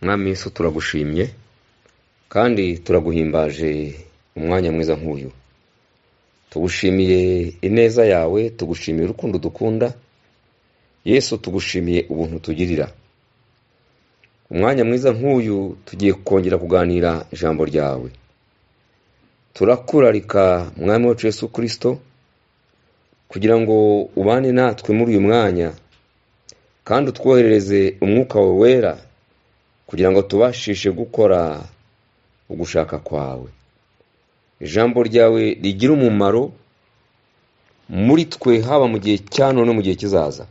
Mwami Yesu turagushimye kandi turaguhimbaje umwanya mwiza nk'uyu. Tugushimiye ineza yawe, tugushimiye urukundo dukunda. Yesu tugushimiye ubuntu tugirira. Umwanya mwiza nk'uyu tugiye kongera kuganira ijambo ryawe. Turakurarika Mwami wacu Yesu Kristo kugira ngo ubane natwe muri uyu mwanya kandi utwoherereze umwuka wawe wera kugira ngo tubashishe gukora ugushaka kwawe. Ijambo ryawe rigira umumaro muri twe, haba mu gihe cya none no mu gihe kizaza.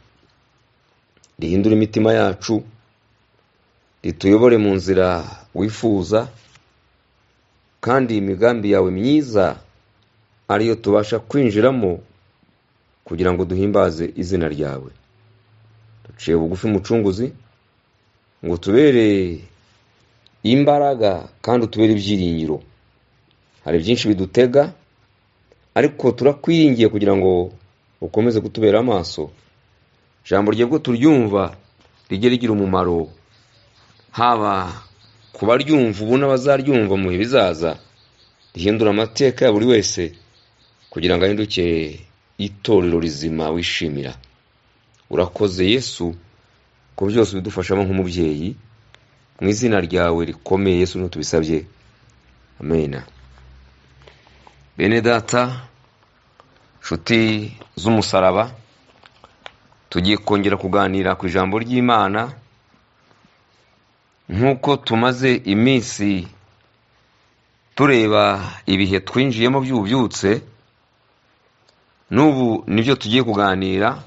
Rihindura imitima yacu, rituyobore mu nzira wifuza, kandi imigambi yawe myiza ariyo tubasha kwinjiramo kugira ngo duhimbaze izina ryawe. Duciye bugufi Mucunguzi ngo tubere imbaraga kandi utubere ibyiringiro. Hari byinshi bidutega, ariko turakwiringiye kugira ngo ukomeze kutubera amaso. Ijambo rye bwo turyumva rijye rigira umumaro, haba kuba ryumva ubu n'abazaryumva mu bihe bizaza. Rihindura amateka ya buri wese kugira ngo ahinduke itorero rizima wishimira. Urakoze Yesu ko byose bidufashamo nk'umubyeyi. Mu izina ryawe rikomeye Yesu ntutubisabye, amen. Bene data, nshuti z'umusaraba, tugiye kongera kuganira ku ijambo ry'Imana nk'uko tumaze iminsi tureba ibihe twinjiyemo by'ububyutse. N'ubu nibyo tugiye kuganira.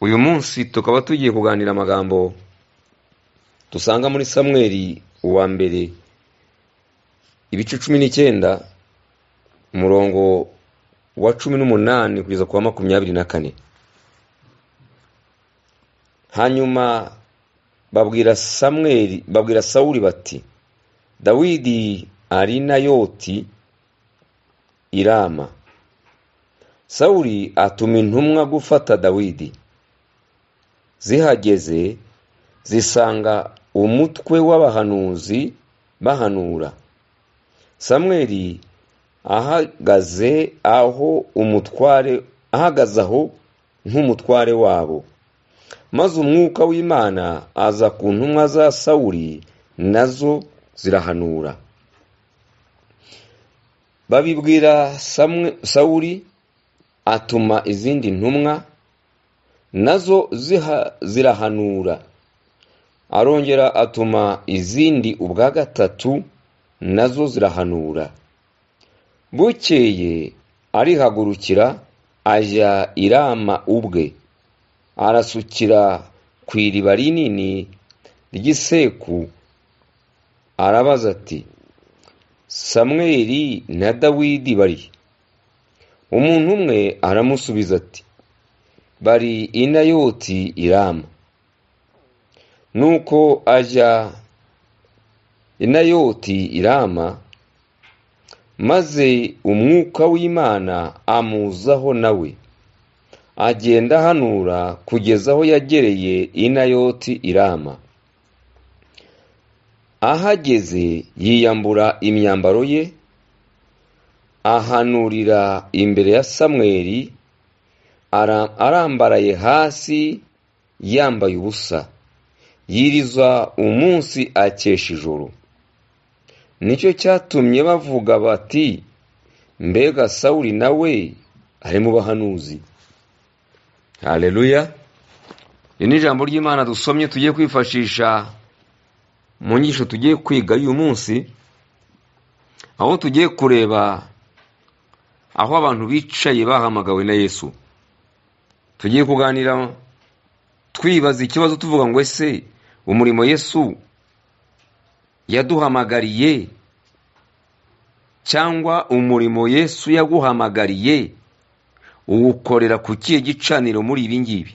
Uyu munsi tukaba tugiye kuganira amagambo dusanga muri Samweli uwa mbere ibice 19 umurongo wa 18 kugeza ku wa 24. Hanyuma babwira Sawuli bati, Dawidi ari Nayoti i Rama. Sawuli atuma intumwa gufata Dawidi. Zihageze zisanga umutwe w'abahanuzi bahanura. Samweli ahagaze aho nk'umutware wabo. Maze umwuka w'Imana aza ku ntumwa za Sawuli, nazo zirahanura. Babibwira Sawuli, atuma izindi ntumwa, nazo zirahanura. Arongera atuma izindi ubwa gatatu, nazo zirahanura. Bukeye arihagurukira ajya i Rama ubwe. Arasukira ku iriba rinini ry'iseku. Arabaza ati, Samweli na Dawidi bari? Umuntu umwe aramusubiza ati, bari i Nayoti i Rama. Nuko ajya i Nayoti i Rama, maze umwuka w'Imana amuzaho nawe. Agenda ahanura kugeza aho yagereye i Nayoti i Rama. Ahageze yiyambura imyambaro ye, ahanurira imbere ya Samweli, arambaraye hasi yambaye ubusa. Yiriza umunsi akesha ijoro. Nicyo cyatumye bavuga bati, mbega Sawuli nawe ari mu bahanuzi. Haleluya. Ni ijambo ry'Imana dusomye tugiye kwifashisha mu nyigisho tugiye kwiga uyu munsi, aho tugiye kureba aho abantu bicaye bahamagawe na Yesu. Tugiye kuganira twibaza ikibazo tuvuga ngo ese umurimo Yesu yaduhamagariye cyangwa umurimo Yesu yaguhamagariye uwukorera ku kihe gicaniro muri ibi ngibi?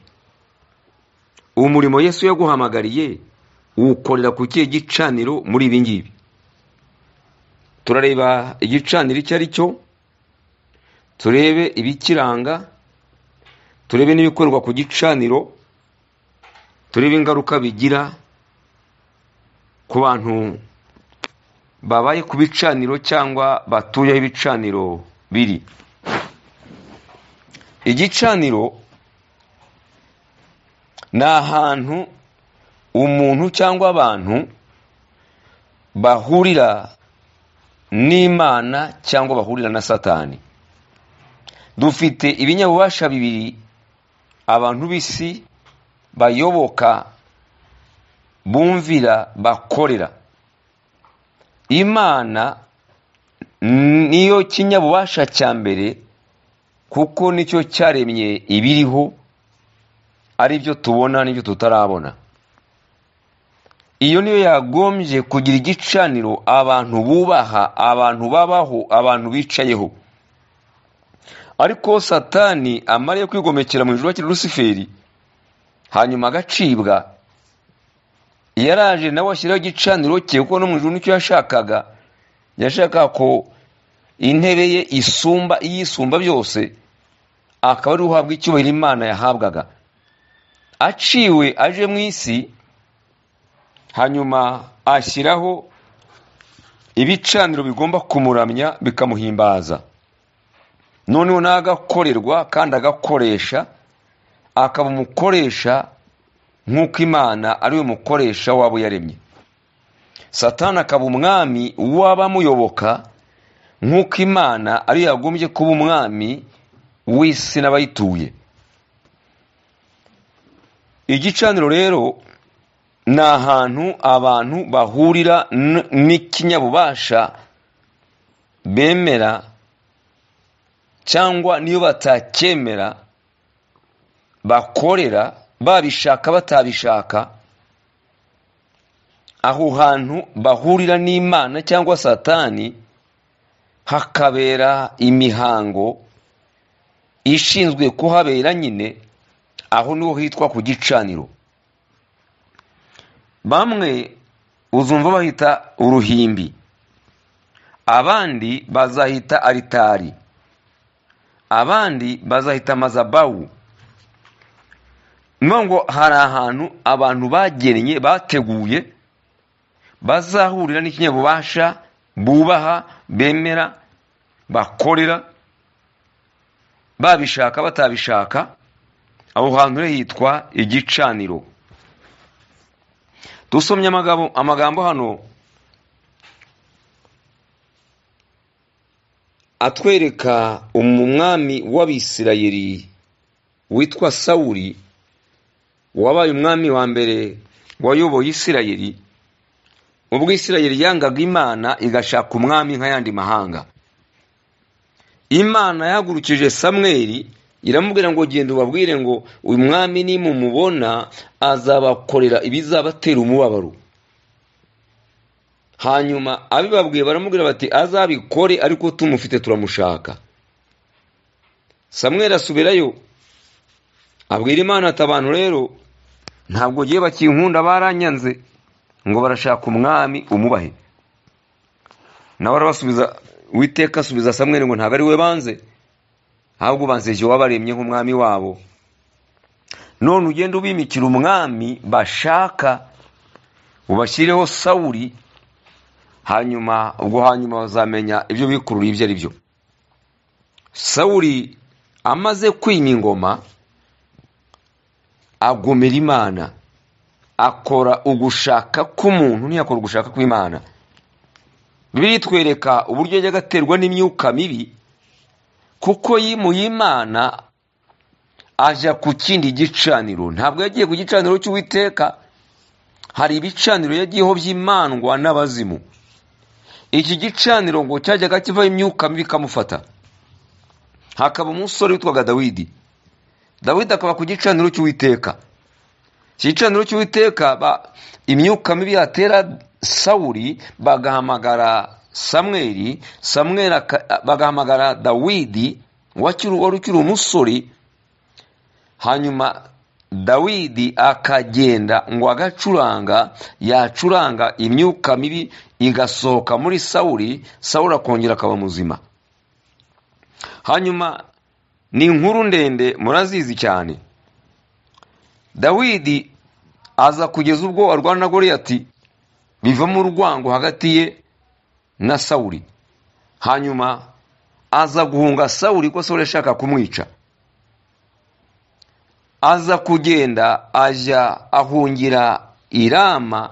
Umurimo Yesu yaguhamagariye uwukorera ku kihe gicaniro muri ibi ngibi? Turareba igicaniro icyo ari cyo, turebe ibikiranga, turebe n'ibikorwa ku gicaniro, turebe ingaruka bigira ku bantu babaye ku bicaniro cyangwa batuyeho ibicaniro biri. Igicaniro ni ahantu umuntu cyangwa abantu bahurira n'Imana cyangwa bahurira na Satani. Dufite ibinyabubasha bibiri abantu b'isi bayoboka, bumvira, bakorera. Imana niyo kinyabubasha cya mbere kuko nicyo cyaremye ibiriho, ari byo tubona n'ibyo tutarabona. Iyo niyo yagombye kugira igicaniro abantu bubaha, abantu babaho, abantu bicayeho. Ariko Satani amariye kwigomekera mu ijuru akiri Lusiferi, hanyuma agacibwa, yaraje nawe ashyiraho igicaniro cye kuko no mu ijuru nicyo yashakaga. Yashakaga ko intebe ye iyisumba byose, akaba ari uhabwa icyubahiro Imana yahabwaga. Aciwe aje mu isi, hanyuma ashyiraho ibicaniro bigomba kumuramya bikamuhimbaza. Noneho n'agakorerwa kandi agakoresha, akaba umukoresha nk'uko Imana ari we mukoresha wabo yaremye. Satani akaba umwami w'abamuyoboka nk'uko Imana ari yagombye kuba umwami w'isi n'abayituye. Igicaniro rero ni ahantu abantu bahurira n'ikinyabubasha bemera cyangwa niyo batacyemera bakorera, babishaka batabishaka. Aho hantu bahurira n'Imana cyangwa Satani hakabera imihango ishinzwe kuhabera nyine, aho niho hitwa ku gicaniro. Bamwe uzumva bahita uruhimbi, abandi bazahita aritari, abandi bazahita mazabawu. Ngo hari ahantu abantu bagennye, bateguye, bazahurira n'ikinyabubasha bubaha, bemera, bakorera, babishaka batabishaka. Aho hantu rero hitwa igicaniro. Dusomye amagambo hano atwereka umwami w'Abisirayeli witwa Sawuli, wabaye umwami wa mbere wayoboye Isirayeli. Ubwo Isirayeli yangaga Imana igashaka umwami nk'ayandi mahanga, Imana yahagurukije Samweli iramubwira ngo genda ubabwire ngo uyu mwami nimumubona azabakorera ibizabatera umubabaro. Hanyuma abibabwiye baramubwira bati azabikore, ariko tumufite turamushaka. Samweli asubirayo abwira Imana ati abantu rero ntabwo giye bakinkunda, baranyanze ngo barashaka umwami umubahe. Nawe arabasubiza, Uwiteka asubiza Samweli ngo ntabwo ari we banze, ahubwo banzeje wabaremye nk'umwami wabo. None ugenda ubimikira umwami bashaka, ubashyireho Sawuli, hanyuma bazamenya ibyo bikurura ibyo ari byo. Sawuli amaze kwima ingoma, agomera Imana, akora ugushaka k'umuntu, ntiyakora ugushaka kw'Imana. Bibiliya itwereka uburyo yajyaga aterwa n'imyuka mibi, kuko yimuye Imana aja ku kindi gicaniro. Ntabwo yagiye ku gicaniro cy'Uwiteka, hari ibicaniro yagiyeho by'imandwa n'abazimu. Iki gicaniro ngo cyajyaga kivaho imyuka mibi ikamufata. Hakaba umusore witwaga Dawidi akaba ku gicaniro cy'Uwiteka. Igicaniro cy'Uwiteka, imyuka mibi yatera Sawuli, bagahamagara Samweli, bagahamagara Dawidi wari ukiri umusore. Hanyuma Dawidi akagenda ngo agacuranga, yacuranga imyuka mibi igasohoka muri Sawuli, Sawuli akongera akaba muzima. Hanyuma ni inkuru ndende murazizi cyane. Dawidi aza kugeza ubwo arwana na Goliyati, bivamo urwango hagati ye na Sawuli. Hanyuma aza guhunga Sawuli ko Sawuli ashaka kumwica. Aza kugenda ajya ahungira i Rama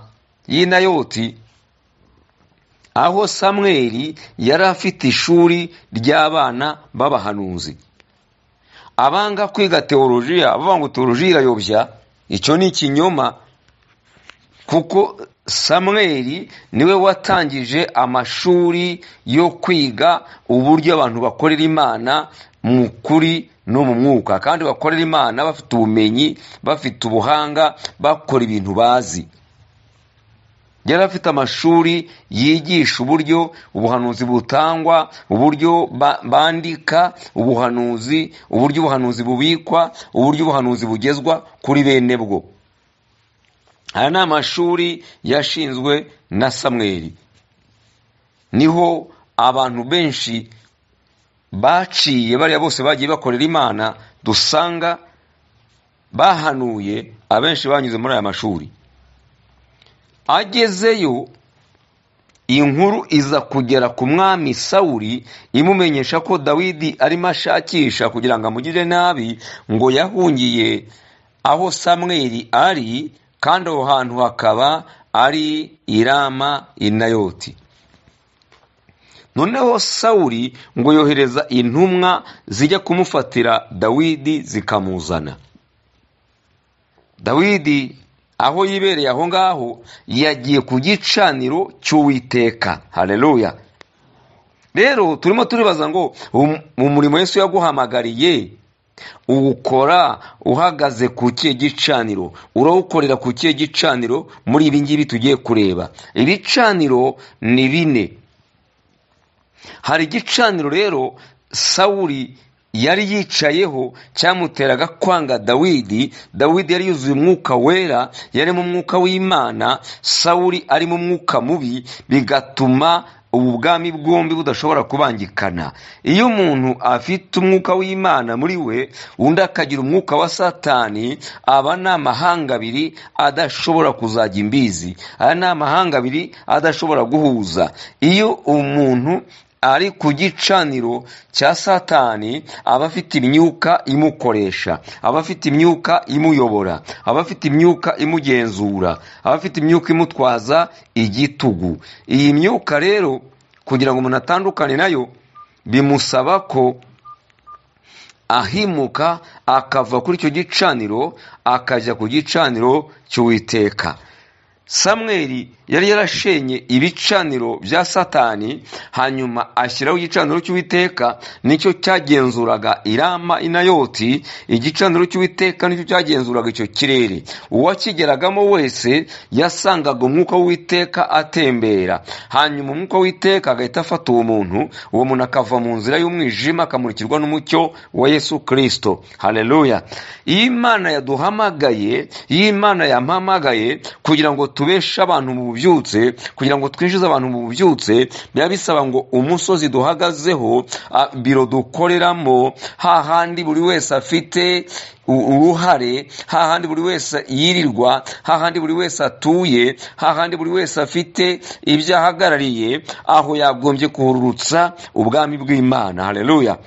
y'i Nayoti, aho Samweli yari afite ishuri ry'abana b'abahanuzi. Abanga kwiga teolojiya, bavuga ngo teolojiya irayobya, icyo ni ikinyoma, kuko Samweli niwe watangije amashuri yo kwiga uburyo abantu bakorera Imana mu kuri no mu mwuka, kandi bakorera Imana bafite ubumenyi, bafite ubuhanga, bakora ibintu bazi. Yari afite amashuri yigisha uburyo ubuhanuzi butangwa, uburyo bandika ubuhanuzi, uburyo ubuhanuzi bubikwa, uburyo ubuhanuzi bugezwa kuri bene bwo. Aya ni amashuri yashinzwe na Samweli. Niho abantu benshi baciye, bariya bose bagiye bakorera Imana dusanga bahanuye, abenshi banyuze muri aya mashuri. Agezeyo, inkuru iza kugera ku mwami Sawuli imumenyesha ko Dawidi arimo ashakisha kugira ngo amugire nabi, ngo yahungiye aho Samweli ari, kandi aho hantu hakaba ari i Rama i Nayoti. Noneho Sawuli ngo yohereza intumwa zijya kumufatira Dawidi zikamuzana. Dawidi aho yibereye aho ngaho yagiye ku gicaniro cy'Uwiteka. Haleluya. Rero turimo turibaza ngo mu murimo Yesu yaguhamagariye uwukora uhagaze ku kihe gicaniro? Urawukorera ku kihe gicaniro? Muri ibi ngibi tugiye kureba, ibicaniro ni 4. Hari igicaniro rero Sawuli yari yicayeho cyamuteraga kwanga Dawidi. Dawidi yari yuzuye umwuka wera, yari mu mwuka w'Imana, Sawuli ari mu mwuka mubi, bigatuma ubu bwami bwombi budashobora kubangikana. Iyo umuntu afite umwuka w'Imana muri we, undi akagira umwuka wa Satani, aba ni amahanga abiri adashobora kuzajya imbizi, aya ni amahanga abiri adashobora guhuza. Iyo umuntu ari ku gicaniro cya Satani, aba afite imyuka imukoresha, aba afite imyuka imuyobora, aba afite imyuka imugenzura, aba afite imyuka imutwaza igitugu. Iyi myuka rero kugira ngo umuntu atandukane nayo, bimusaba ko ahimuka akava kuri icyo gicaniro akajya ku gicaniro cy'Uwiteka. Samweli yari yarashenye ibicaniro bya Satani, hanyuma ashyiraho igicaniro cy'Uwiteka, nicyo cyagenzuraga i Rama i Nayoti. Igicaniro cy'Uwiteka nicyo cyagenzuraga icyo kirere. Uwakigeragamo wese yasangaga umwuka w'Uwiteka atembera, hanyuma umwuka w'Uwiteka agahita afata uwo muntu akava mu nzira y'umwijima akamurikirwa n'umucyo wa Yesu Kristo. Haleluya. Imana yaduhamagaye, Imana yampamagaye kugira ngo tubeshe abantu mu bubyutse, kugira ngo twinjize abantu mu bubyutse, biba bisaba ngo umusozi duhagazeho, biro dukoreramo, hahandi buri wese afite uruhare, hahandi buri wese yirirwa, hahandi buri wese atuye, hahandi buri wese afite ibyo ahagarariye, aho yagombye kuhururutsa ubwami bw'Imana. Haleluya.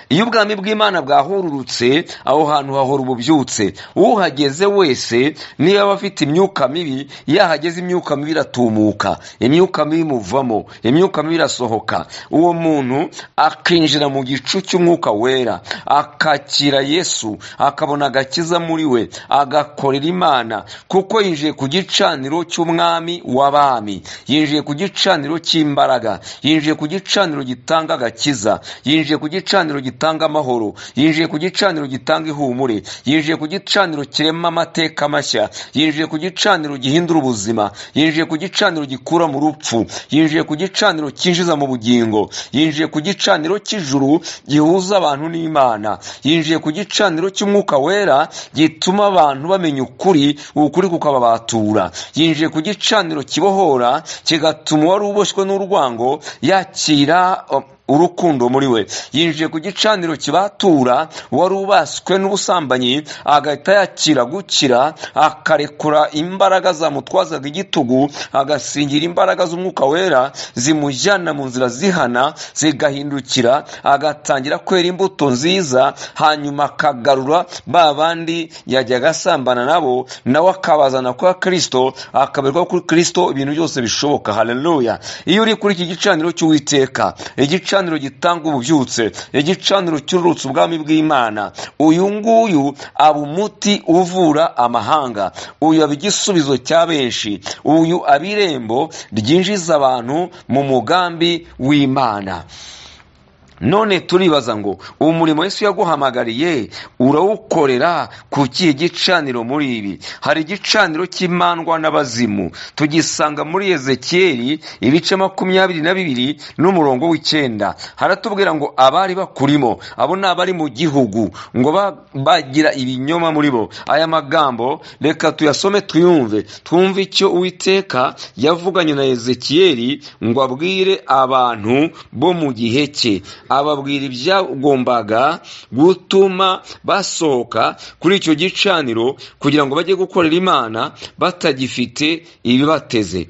Iyo ubwami bw'Imana bwahururutse, aho hantu hahora ububyutse. Uhageze wese niba abafite imyuka mibi, yahageze imyuka mibi iratumuka, imyuka mibi muvamo, imyuka mibi irasohoka. Uwo muntu akinjira mu gicu cy'umwuka wera, akakira Yesu, akabona agakiza muri we, agakorera Imana, kuko yinjiye ku gicaniro cy'umwami w'abami, yinjiye ku gicaniro cy'imbaraga, yinjiye ku gicaniro gitanga agakiza, yinjiye ku gicaniro gitanga amahoro, yinjiye ku gicaniro gitanga ihumure, yinjiye ku gicaniro kirema amateka mashya, yinjiye ku gicaniro gihindura ubuzima, yinjiye ku gicaniro gikura mu rupfu, yinjiye ku gicaniro cyinjiza mu bugingo, yinjiye ku gicaniro cy'ijuru gihuza abantu n'Imana, yinjiye ku gicaniro cy'umwuka wera gituma abantu bamenya ukuri, ukuri kukababatura, yinjiye ku gicaniro kibohora kigatuma uwari uboshywe n'urwango yakira urukundo muri we. Yinjiye ku gicaniro kibatura wari ubaswe n'ubusambanyi, agahita yakira gukira, akarekura imbaraga zamutwazaga igitugu, agasingira imbaraga z'umwuka wera zimujyana mu nzira zihana, zigahindukira, agatangira kwera imbuto nziza, hanyuma akagarura ba bandi yajyaga asambana nabo, nawe akabazana kwa Kristo, akabereka kuri Kristo ibintu byose bishoboka. Haleluya! Iyo uri kuri iki gicaniro cy'Uwiteka, igicaniro gitanga ububyutse, igicaniro cy'ururutse ubwami bw'Imana, uyu nguyu aba umuti uvura amahanga, uyu aba igisubizo cya benshi, uyu aba irembo ryinjiza abantu mu mugambi w'Imana. None turibaza ngo umurimo Yesu yaguhamagariye urawukorera ku kihe gicaniro? Muri ibi hari igicaniro cy'imandwa n'abazimu, tugisanga muri Ezekiyeli ibice 22 n'umurongo w'9. Haratubwira ngo abari bakurimo, abo ni abari mu gihugu, ngo bagira ibinyoma muri bo. Aya magambo reka tuyasome twumve icyo Uwiteka yavuganye na Ezekiyeli ngo abwire abantu bo mu gihe cye. Ababwira ibyagombaga gutuma basohoka kuri icyo gicaniro kugira ngo bajye gukorera Imana batagifite ibibateze.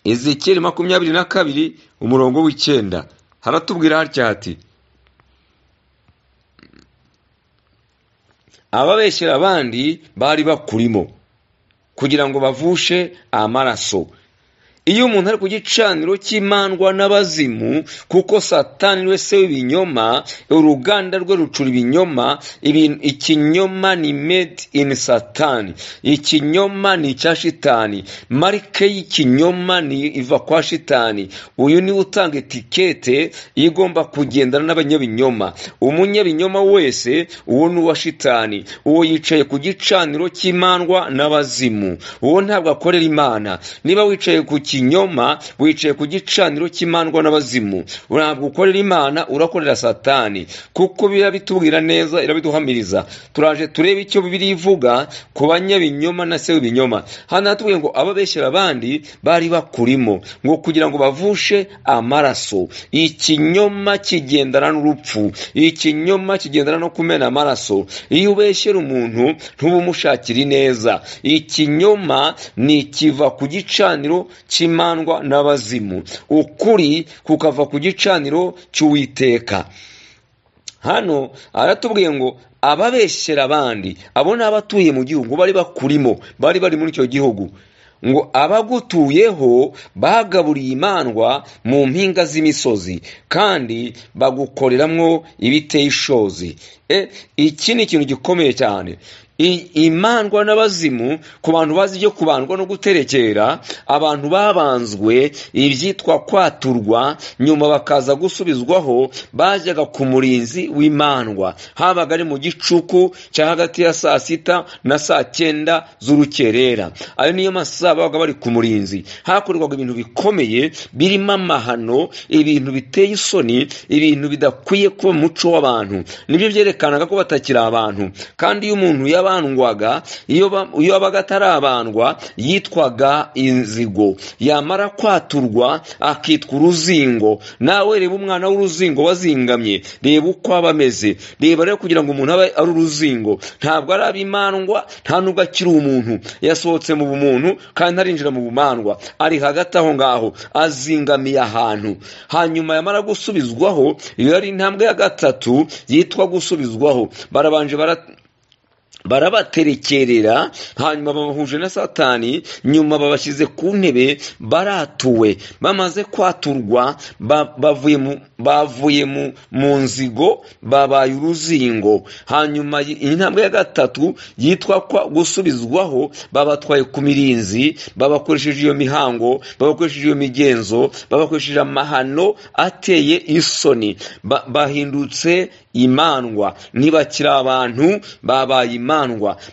Ezekiyeli 22 umurongo w'9 haratubwira hatya hati: ababeshyera abandi bari bakurimo kugira ngo bavushe amaraso. Iyo umuntu ari ku gicaniro cy'imandwa n'abazimu, kuko Satani niwe se w'ibinyoma, uruganda rwe rucura ibinyoma, ikinyoma ni made in Satani, ikinyoma ni icya Shitani, marike y'ikinyoma ni iva kwa Shitani. Uyu niwe utanga etikete igomba kugendana n'abanyabinyoma. Umunyabinyoma wese uwo ni uwa Shitani, uwo yicaye ku gicaniro cy'imandwa n'abazimu, uwo ntabwo akorera Imana. Niba wicaye ku kinyoma, wicaye ku gicaniro cy'imandwa n'abazimu, ntabwo ukorera Imana, urakorera Satani, kuko bitubwira neza, irabiduhamiriza. Turaje turebe icyo Bibiliya ivuga ku banyabinyoma na se w'ibinyoma. Hano hatubwiye ngo ababeshyera abandi bari bakurimo, ngo kugira ngo bavushe amaraso. Ikinyoma kigendana n'urupfu, ikinyoma kigendana no kumena amaraso. Iyo ubeshyera umuntu ntubumushakira ineza. Ikinyoma ni kiva ku gicaniro cy'imandwa n'abazimu, ukuri kukava ku gicaniro cy'Uwiteka. Hano aratubwiye ngo ababeshyera abandi, abo ni abatuye mu gihugu, bari bakurimo, bari muri icyo gihugu. Ngo abagutuyeho bagaburiye imandwa mu mpinga z'imisozi, kandi bagukoreramwo ibiteye ishozi. Iki ni ikintu gikomeye cyane. Imandwa n'abazimu, ku bantu bazi ibyo kubandwa no guterekera, abantu babanzwe ibyitwa kwaturwa, nyuma bakaza gusubizwaho, bajyaga ku murinzi w'imandwa. Habaga ari mu gicuku cya hagati ya 6 na 9 z'urukerera. Ayo niyo masaha babaga bari ku murinzi. Hakorwaga ibintu bikomeye birimo amahano, ibintu biteye isoni, ibintu bidakwiye kuba muco w'abantu. Nibyo byerekanaga ko batakiri abantu. Kandi iyo umuntu yabandwaga, iyo abaga atarabandwa, yitwaga inzigo. Yamara kwaturwa akitwa uruzingo. Nawe reba umwana w'uruzingo wazingamye, reba uko aba ameze. Reba rero kugira ngo umuntu abe ari uruzingo, ntabwo ari abimandwa, nta nubwo akiri umuntu. Yasohotse mu bumuntu kandi arinjira mu bumandwa, ari hagati aho ngaho, azingamiye ahantu. Hanyuma yamara gusubizwaho, iyo ari intambwe ya 3 yitwa gusubizwaho, barabanje barabaterekerera, hanyuma babahuje na Satani, nyuma babashyize ku ntebe, baratuwe. Bamaze kwaturwa, bavuye mu nzigo, babaye uruzingo. Hanyuma intambwe ya 3 yitwa gusubizwaho, babatwaye ku mirinzi, babakoresheje iyo mihango, babakoresheje iyo migenzo, babakoresheje amahano ateye isoni. Bahindutse imandwa, ntibakiri abantu, babaye imandwa.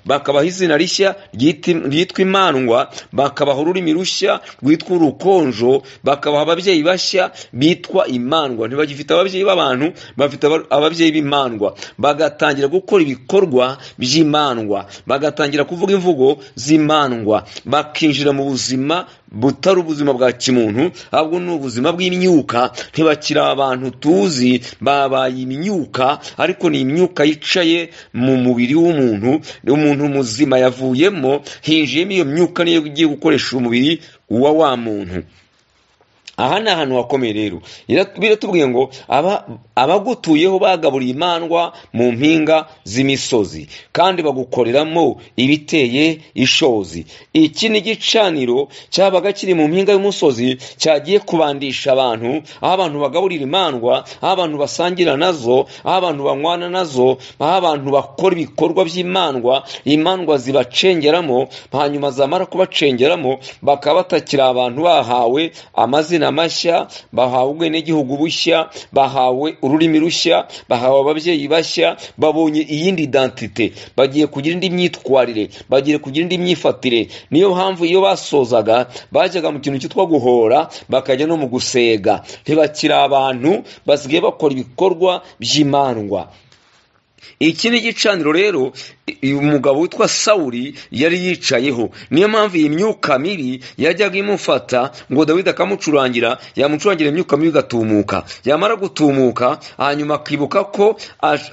Bakabaha izina rishya ryitwa imandwa, bakabaha ururimi rushya rwitwa urukonjo, bakabaha ababyeyi bashya bitwa imandwa. Ntibagifite ababyeyi b'abantu, bafite ababyeyi b'imandwa. Bagatangira gukora ibikorwa by'imandwa, bagatangira kuvuga imvugo z'imandwa, bakinjira mu buzima butari ubuzima bwa kimuntu, ahubwo ni ubuzima bw'imyuka. Ntibakiri abantu tuzi, babaye imyuka, ariko ni imyuka yicaye mu mubiri w'umuntu. Umuntu muzima yavuyemo, hinjiyemo iyo myuka, niyo igiye gukoresha umubiri wa muntu. Aha ni ahantu hakomeye rero. Biratubwiye ngo abagutuyeho bagaburiye imandwa mu mpinga z'imisozi, kandi bagukoreramo ibiteye ishozi. Iki ni igicaniro cyabaga kiri mu mpinga y'umusozi, cyagiye kubandisha abantu, aho abantu bagaburira imandwa, aho abantu basangira nazo, aho abantu banywana nazo, aho abantu bakora ibikorwa by'imandwa. Imandwa zibacengeramo, hanyuma zamara kubacengeramo bakaba batakira abantu, bahawe amazina mashya, bahawe ubwenegihugu bushya, bahawe ururimi rushya, bahawe ababyeyi bashya, babonye iyindi identite, bagiye kugira indi myitwarire, bagiye kugira indi myifatire. Niyo mpamvu iyo basozaga bajyaga mu kintu cyitwa guhora, bakajya no mu gusega. Ntibakiri abantu, basigaye bakora ibikorwa by'imandwa. Iki ni igicaniro rero umugabo witwa Sawuli yari yicayeho. Niyo mpamvu iyi myuka mibi yajyaga imufata, ngo Dawidi akamucurangira, yamucurangira imyuka mibi igatumuka. Yamara gutumuka, hanyuma akibuka ko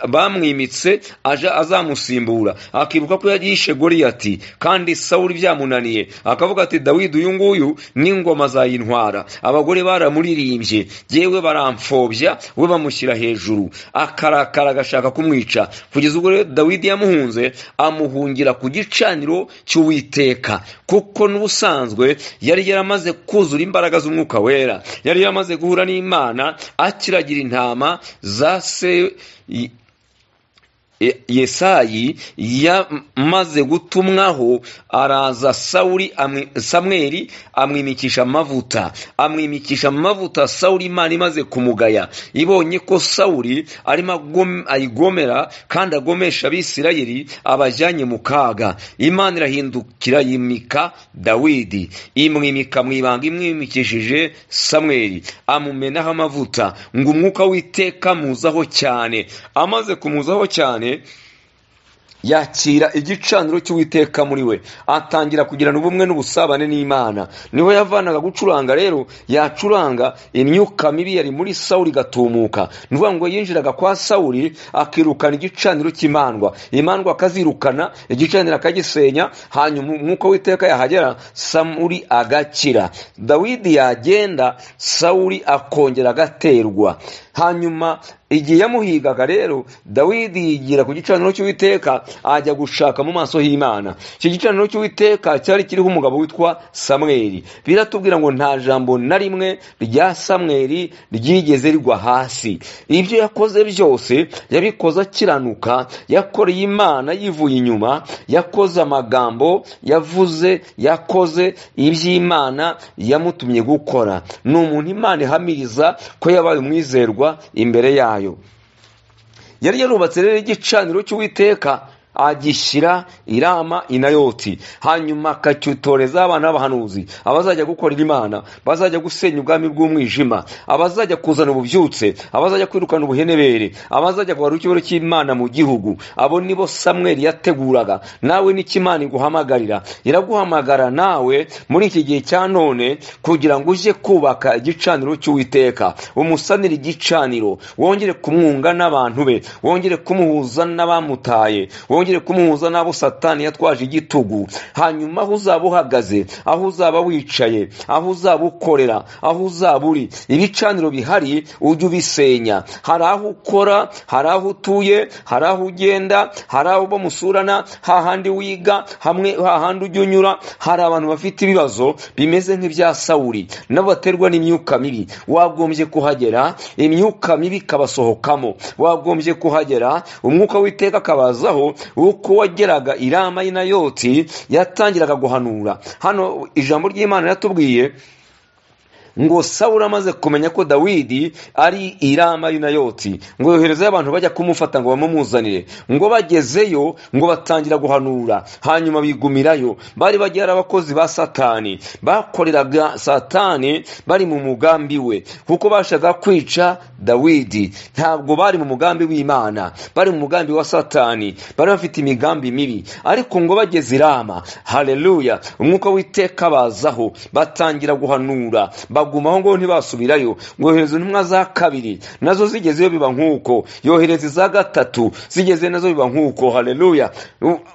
bamwimitse azamusimbura, akibuka ko yishe Goliyati, kandi Sawuli byamunaniye. Akavuga ati, Dawidi uyu nguyu n'ingoma azayintwara. Abagore baramuririmbye, yewe baramfobya, we bamushyira hejuru. Akarakara agashaka kumwica, kugeza ubwo Dawidi yamuhunze, amuhungira ku gicaniro cy'Uwiteka, kuko n'ubusanzwe yari yaramaze kuzura imbaraga z'umwuka wera, yari yaramaze guhura n'Imana akiragira intama za se Yesayi yamaze gutumwaho. Araza Samweli amwimikisha amavuta. Sawuli Imana imaze kumugaya, ibonye ko Sawuli arimo ayigomera kandi agomesha Abisirayeli, abajyanye mu kaga. Imana irahindukira yimika Dawidi, imwimika mu ibanga imwimikishije Samweli, amumenaho amavuta, ngo umwuka w'Iteka muzaho cyane. Amaze kumuzaho cyane, yakira igicaniro cy'Uwiteka muri we, atangira kugirana ubumwe n'ubusabane n'Imana. Niho yavanaga gucuranga rero, yacuranga imyuka mibi yari muri Sawuli gatumuka. Nuvuga ngo yinjiraga kwa Sawuli akirukana igicaniro cy'imandwa, imandwa akazirukana, igicaniro akagisenya, hanyuma umwuka w'Iteka yahagera, Sawuli agakira. Dawidi yagenda, Sawuli akongera agaterwa. Hanyuma igihe yamuhigaga rero, Dawidi yigira ku gicaniro cy'Uwiteka, ajya gushaka mu maso y'Imana. Iki gicaniro cy'Uwiteka cyari kiriho umugabo witwa Samweli. Biratubwira ngo nta jambo na rimwe rya Samweli ryigeze rigwa hasi. Ibyo yakoze byose yabikoze akiranuka, yakoreye Imana yivuye inyuma, yakoze amagambo yavuze, yakoze iby'Imana yamutumye gukora. Ni umuntu Imana ihamiriza ko yabaye umwizerwa imbere yayo. Yari yarubatse rero igicaniro cy'Uwiteka, agishyira i Rama i Nayoti, hanyuma akacyutoreza abana b'abahanuzi, abazajya gukorera Imana, bazajya gusenya ubwami bw'umwijima, abazajya kuzana ububyutse, abazajya kwirukana ubuhenebere, abazajya kugarura icyubahiro cy'Imana mu gihugu. Abo nibo Samweli yateguraga. Nawe n'iki Imana iguhamagarira? Iraguhamagara nawe muri iki gihe cya none, kugira ngo ujye kubaka igicaniro cy'Uwiteka, umusanire igicaniro, wongere kumwunga n'abantu be, wongere kumuhuza n'abamutaye, wongere kumuhuza n'abo Satani yatwaje igitugu. Hanyuma aho uzaba uhagaze, aho uzaba wicaye, aho uzaba ukorera, aho uzaba uri, ibicaniro bihari ujye ubisenya. Hari aho ukora, hari aho utuye, hari aho ugenda, hari aho bamusurana, hahandi wiga, hahandi ujya unyura, hari abantu bafite ibibazo bimeze nk'ibya Sawuli, nabo baterwa n'imyuka mibi. Wagombye kuhagera, imyuka mibi ikabasohokamo. Wagombye kuhagera, umwuka w'Iteka akabazaho. Uko wageraga i Rama i Nayoti, yatangiraga guhanura. Hano ijambo ry'Imana yatubwiye ngo Sawuli amaze kumenya ko Dawidi ari i Rama y'i Nayoti, ngo yoherezeyo abantu bajya kumufata ngo bamumuzanire. Ngo bagezeyo ngo batangira guhanura, hanyuma bigumirayo. Bari bagiye ari abakozi ba Satani, bakoreraga Satani bari mu mugambi we, kuko bashaka kwica Dawidi. Ntabwo bari mu mugambi w'Imana, bari mu mugambi wa Satani, bari bafite imigambi mibi. Ariko ngo bageze i Rama, haleluya, umwuka w'Iteka bazaho, batangira guhanura, bagumaho ngo ntibasubirayo. Ngo yohereza intumwa za kabiri, nazo zigezeyo biba nk'uko, yohereza iza gatatu, zigeze nazo biba nk'uko, haleluya.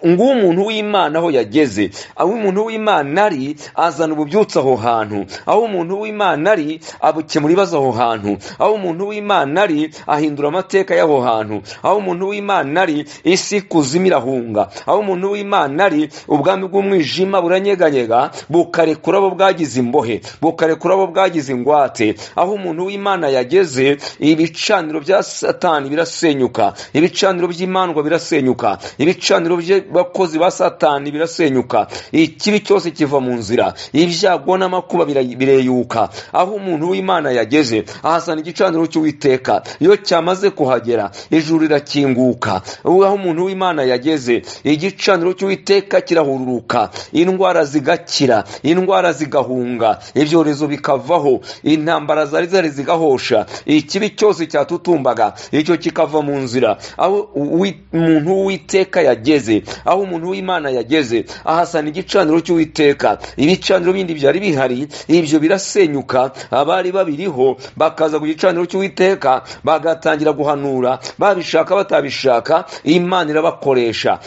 Ngo umuntu w'Imana aho yageze, aho umuntu w'Imana ari azana ububyutse aho hantu, aho umuntu w'Imana ari abukemura ibibazo aho hantu, aho umuntu w'Imana ari ahindura amateka y'aho hantu, aho umuntu w'Imana ari isi kuzimira hunga, aho umuntu w'Imana ari ubwami bw'umwijima buranyeganyega bukarekura abo bwagize imbohe, bukarekura abo bwagize ingwate. Aho umuntu w'Imana yageze, ibicaniro bya Satani birasenyuka, ibicaniro by'imandwa birasenyuka, ibicaniro by'abakozi ba Satani birasenyuka, ikibi cyose kiva mu nzira, ibyago n'amakuba bireyuka. Aho umuntu w'Imana yageze, ahasana igicaniro cy'Uwiteka. Iyo cyamaze kuhagera, ijuru rirakinguka. Aho umuntu w'Imana yageze, igicaniro cy'Uwiteka kirahururuka, indwara zigakira, indwara zigahunga, ibyorezo bikavaho, intambara zari zigahosha, ikibi cyose cyatutumbaga icyo kikava mu nzira. Aho umuntu w'Uwiteka yageze, aho umuntu w'Imana yageze, ahasana igicaniro cy'Uwiteka. Ibicaniro bindi byari bihari, ibyo birasenyuka. Abari babiriho bakaza ku gicaniro cy'Uwiteka, bagatangira guhanura, babishaka batabishaka, Imana irabakoresha,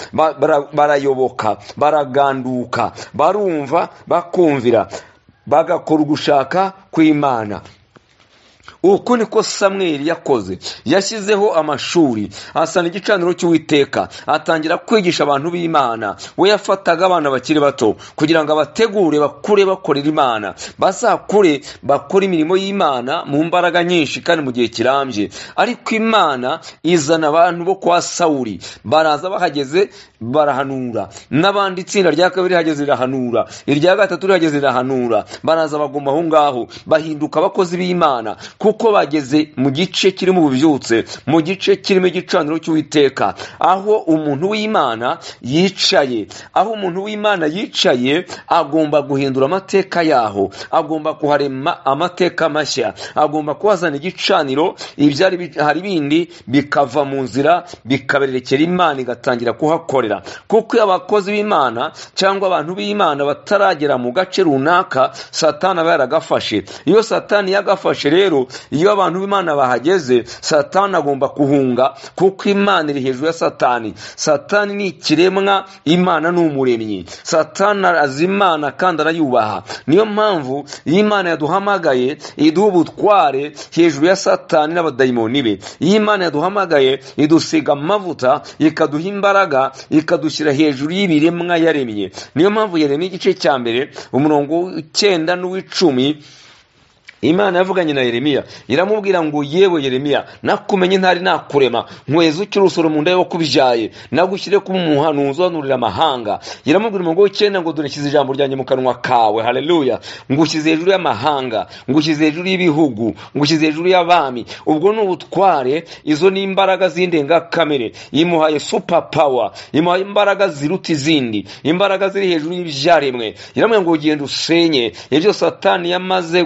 barayoboka, baraganduka, barumva, bakumvira, bagakora ugushaka kw'Imana. Uku niko Samweli yakoze. Yashyizeho amashuri, asana igicaniro cy'Uwiteka, atangira kwigisha abantu b'Imana. We yafataga abana bakiri bato kugira ngo abategure bakure bakorera Imana, bazakure bakora imirimo y'Imana mu mbaraga nyinshi kandi mu gihe kirambye. Ariko Imana izana abantu bo kwa Sawuli, baraza bahageze barahanura, n'abandi itsinda rya kabiri hageze rirahanura, irya gatatu rihageze rirahanura, baraza baguma aho ngaho, bahinduka abakozi b'Imana, kuko bageze mu gice kirimo ububyutse, mu gice kirimo igicaniro cy'Uwiteka. Aho umuntu w'Imana yicaye, aho umuntu w'Imana yicaye, agomba guhindura amateka yaho, agomba kuharema amateka mashya, agomba kuhazana igicaniro, ibyari hari bindi bikava mu nzira, bikabererekera Imana igatangira kuhakorera. Kuko abakozi b'Imana cyangwa abantu b'Imana bataragera mu gace runaka, Satani aba yaragafashe. Iyo Satani yagafashe rero, iyo abantu b'Imana bahageze, Satani agomba kuhunga, kuko Imana iri hejuru ya Satani. Satani ni ikiremwa, Imana ni umuremyi. Satani azi Imana kandi arayubaha. Niyo mpamvu Imana yaduhamagaye iduha ubutware hejuru ya Satani n'abadayimoni be. Imana yaduhamagaye idusiga amavuta, ikaduha imbaraga, ikadushyira hejuru y'ibiremwa yaremye. Niyo mpamvu Yeremiya igice cya mbere umurongo w'9 n'uw'10, Imana yavuganye na Yeremiya, iramubwira ngo yewe Yeremiya, nakumenye ntari nakurema, nkweza ukiri urusoro mu nda yo kubyaye, nagushyire kuba umuhanuzi uhanurira amahanga. Iramubwira umurongo w'9 ngo dore nshyize ijambo ryanjye mu kanwa kawe, haleluya, ngushyize hejuru y'amahanga, ngushyize hejuru y'ibihugu, ngushyize hejuru y'abami. Ubwo ni ubutware, izo ni imbaraga z'indengakamere. Imuhaye super power, imuhaye imbaraga ziruta izindi, imbaraga ziri hejuru y'ibyaremwe. Iramubwira ngo ugende usenye ibyo Satani yamaze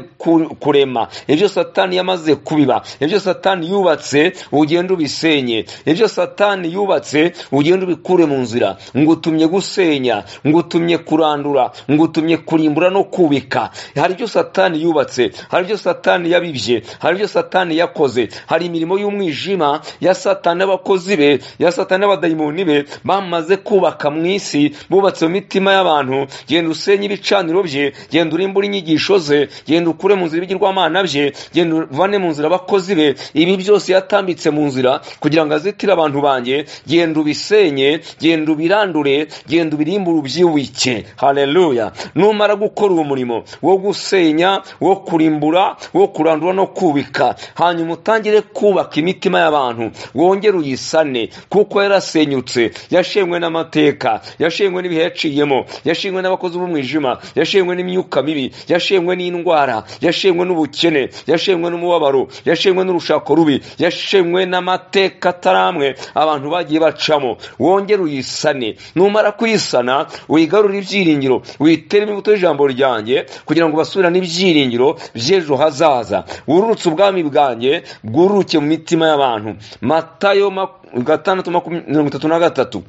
kurema, ibyo Satani yamaze kubiba, ibyo Satani yubatse ugende ubisenye, ibyo Satani yubatse ugende ubikure mu nzira. Ngutumye gusenya, ngutumye kurandura, ngutumye kurimbura no kubika. Hari ibyo Satani yubatse, hari ibyo Satani yabibye, hari ibyo Satani yakoze, hari imirimo y'umwijima ya Satani n'abakozi be, ya Satani n'abadayimoni be bamaze kubaka mu isi, bubatse mu mitima y'abantu. Genda usenye ibicaniro bye, genda urimbura inyigisho ze, genda ukure mu nzira ibigirwamana bye, genda uvane mu nzira abakozi be. Ibi byose yatambitse mu nzira kugira ngo azitire abantu banjye. Genda ubisenye, genda ubirandure, genda ubirimbure ubyibike. Haleluya. Numara gukora uwo murimo wo gusenya, wo kurimbura, wo kurandura no kubika, hanyuma utangire kubaka imitima y'abantu, wongere uyisane, kuko yarasenyutse, yashenywe n'amateka, yashenywe n'ibihe yaciyemo, yashenywe n'abakozi b'umwijima, yashenywe n'imyuka mibi, yashenywe n'indwara, yashenywe yashenywe n'ubukene, yashenywe n'umubabaro, yashenywe n'urushako rubi, yashenywe n'amateka ataramwe abantu bagiye bacamo. Wongere uyisane, numara kuyisana uyigarurire ibyiringiro, witere imbuto y'ijambo ryanjye kugira ngo basubirane ibyiringiro by'ejo hazaza. Wururutse ubwami bwanjye bwururuke mu mitima y'abantu. Matayo 6:33.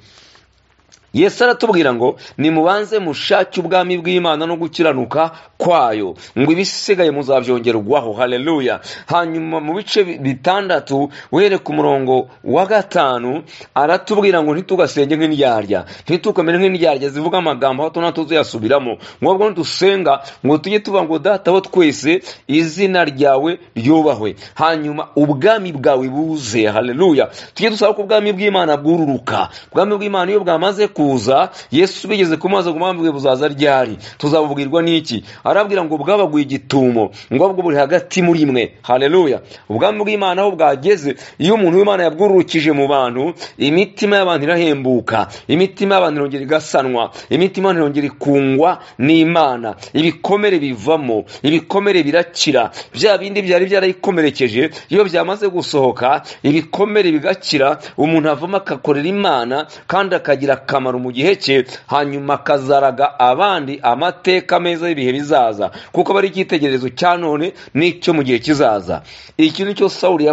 Yesu aratubwira ngo nimubanze mushake ubwami bw'Imana no gukiranuka kwayo, ngo ibisigaye muzabyongerwaho. Haleluya. Hanyuma mu bice 6 uhere ku murongo wa 5 aratubwira ngo ntitugasenge nk'indyarya, ntitukamere nk'indyarya zivuga amagambo hato na tozo yasubiramo. Ngobwo dusenga ngo tujye tuvuga ngo Data wo twese, izina ryawe ryubahwe, hanyuma ubwami bwawe buze. Haleluya. Tujye dusaba ko ubwami bw'Imana bwururuka. Ubwami bw'Imana iyo bwamaze kuza, Yesu bigeze kumaza kumwambwe buzaza ryari, tuzabubwirwa n'iki? Arabwira ngo bwabaguye igitumo, ngo bwo buri hagati muri mwe. Haleluya. Ubwami bw'Imana aho bwageze, iyo umuntu w'Imana yabwururukije mu bantu, imitima y'abantu irahembuka, imitima y'abantu irongera igasanwa, imitima irongera ikungwa n'Imana, ibikomere bivamo, ibikomere birakira. Bya bindi byari byarayikomerekeje iyo byamaze gusohoka, ibikomere bigakira, umuntu avamo akakorera Imana kandi akagira akamaro mu gihe cye, hanyuma akazaraga abandi amateka meza y'ibihe bizaza, kuko bari icyitegererezo cya none n'icyo mu gihe kizaza. Iki nicyo Sawuli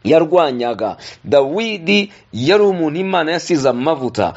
yarwanyaga. Dawidi yari umuntu Imana yasize amavuta,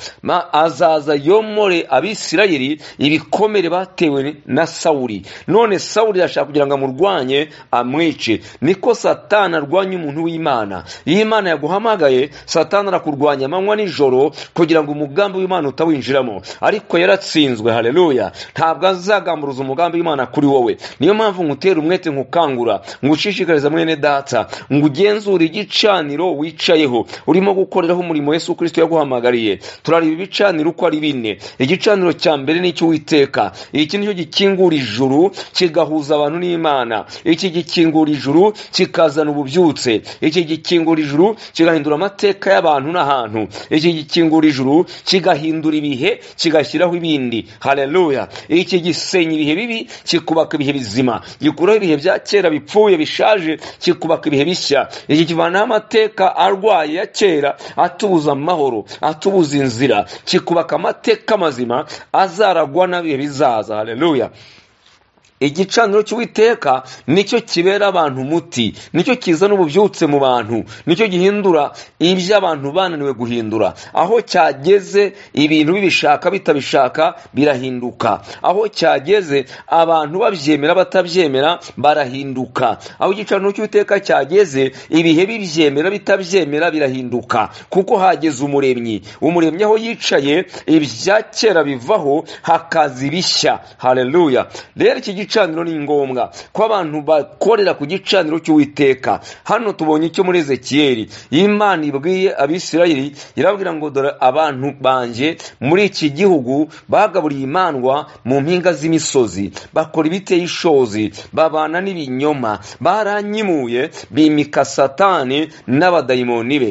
azaza yomore Abisirayeli ibikomere batewe na Sawuli. None Sawuli yashaka kugira ngo amurwanye amwice. Niko Satani arwanya umuntu w'Imana. Iyo Imana yaguhamagaye, Satani arakurwanya amanywa n'ijoro kugira ngo umugambi w'Imana utawinjiramo, ariko yaratsinzwe. Haleluya. Ntabwo azagamburuza umugambi w'Imana kuri wowe. Niyo mpamvu ngutera umwete, nkukangura, ngushishikariza mwene data, ngugenzure igicaniro wicayeho urimo gukoreraho umurimo Yesu Kristo yaguhamagariye. Turareba ibicaniro uko ari 4. Igicaniro cya mbere ni cy'Uwiteka. Iki nicyo gikingura ijuru kigahuza abantu n'Imana. Iki gikingura ijuru kikazana ububyutse. Iki gikingura ijuru kigahindura amateka y'abantu n'ahantu. Iki gikingura ijuru kigahindura ibihe kigashyiraho ibindi. Haleluya. Iki gisenya ibihe bibi kikubaka ibihe bizima, gikuraho ibihe bya kera bipfuye bishaje kikubaka ibihe bishya. Iki kivana amateka arwaye ya kera atubuza amahoro, atubuza inzira, kikubaka amateka mazima azaragwa n'abihe bizaza. Haleluya. Igicaniro cy'Uwiteka nicyo kibera abantu umuti, nicyo kizana ububyutse mu bantu, nicyo gihindura ibyo abantu bananiwe guhindura. Aho cyageze ibintu bibishaka bitabishaka birahinduka. Aho cyageze abantu babyemera batabyemera barahinduka. Aho igicaniro cy'Uwiteka cyageze ibihe bibyemera bitabyemera birahinduka, kuko hageze umuremyi. Umuremyi aho yicaye ibya kera bivaho hakaza ibishya. Haleluya. Rero iki gicaniro ni ngombwa ko abantu bakorera ku gicaniro cy'Uwiteka. Hano tubonye icyo muri Ezekiyeli. Imana ibwiye Abisirayeli irabwira ngo dore abantu banje muri iki gihugu bagaburiye imandwa mu mpinga z'imisozi, bakora ibiteye ishozi, babana n'ibinyoma, baranyimuye, bimika Satani n'abadayimoni be.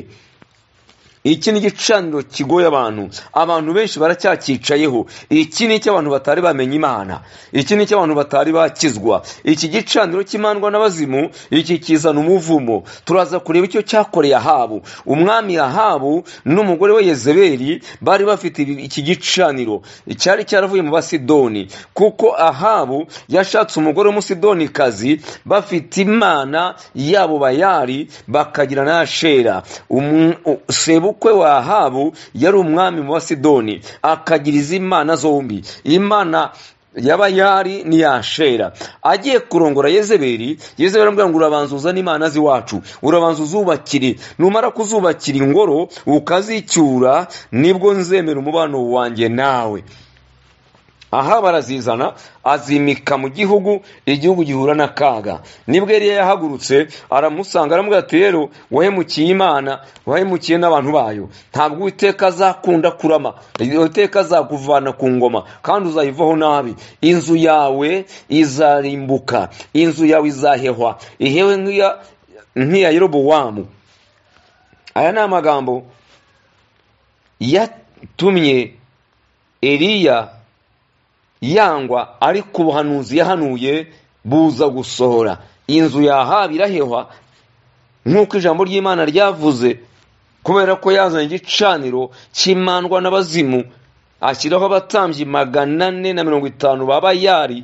Iki ni igicaniro kigoye abantu. Abantu benshi baracyakicayeho. Iki ni cy'abantu batari bamenye Imana. Iki ni cy'abantu batari bakizwa. Iki gicaniro cy'imandwa n'abazimu, iki kizana umuvumo. Turaza kureba icyo cyakoreye Ahabu. Umwami Ahabu n'umugore we Yezebeli bari bafite iki gicaniro. Cyari cyaravuye mu Basidoni, kuko Ahabu yashatse umugore w'umusidonikazi, bafite imana yabo Bayali bakagira na Ashera. Sebukwe wa Ahabu yari umwami mu Basidoni, akagira izi imana zombi, imana y'Abayali ni Ashera. Agiye kurongora Yezebeli, Yezebeli aramubwira ngo urabanza uzane imana z'iwacu, urabanza uzubakire, numara kuzubakira ingoro ukazicyura, nibwo nzemera umubano wanjye nawe. Aha barazizana, azimika mu gihugu, igihugu gihura n'akaga. Nibwo Eliya yahagurutse aramusanga, aramubwira ati rero wahemukiye Imana, wahemukiye n'abantu bayo, ntabwo Uwiteka azakunda kurama, Uwiteka azakuvana ku ngoma kandi uzayivaho nabi. Inzu yawe izarimbuka, inzu yawe izahehwa, ihewe nk'iya Yerobowamu. Aya ni amagambo yatumye Eliya yangwa, ariko ubuhanuzi yahanuye buza gusohora. Inzu ya Ahabu irahehwa nk'uko ijambo ry'Imana ryavuze, kubera ko yazanye igicaniro cy'imandwa n'abazimu, ashyiraho abatambyi 450 ba Bayali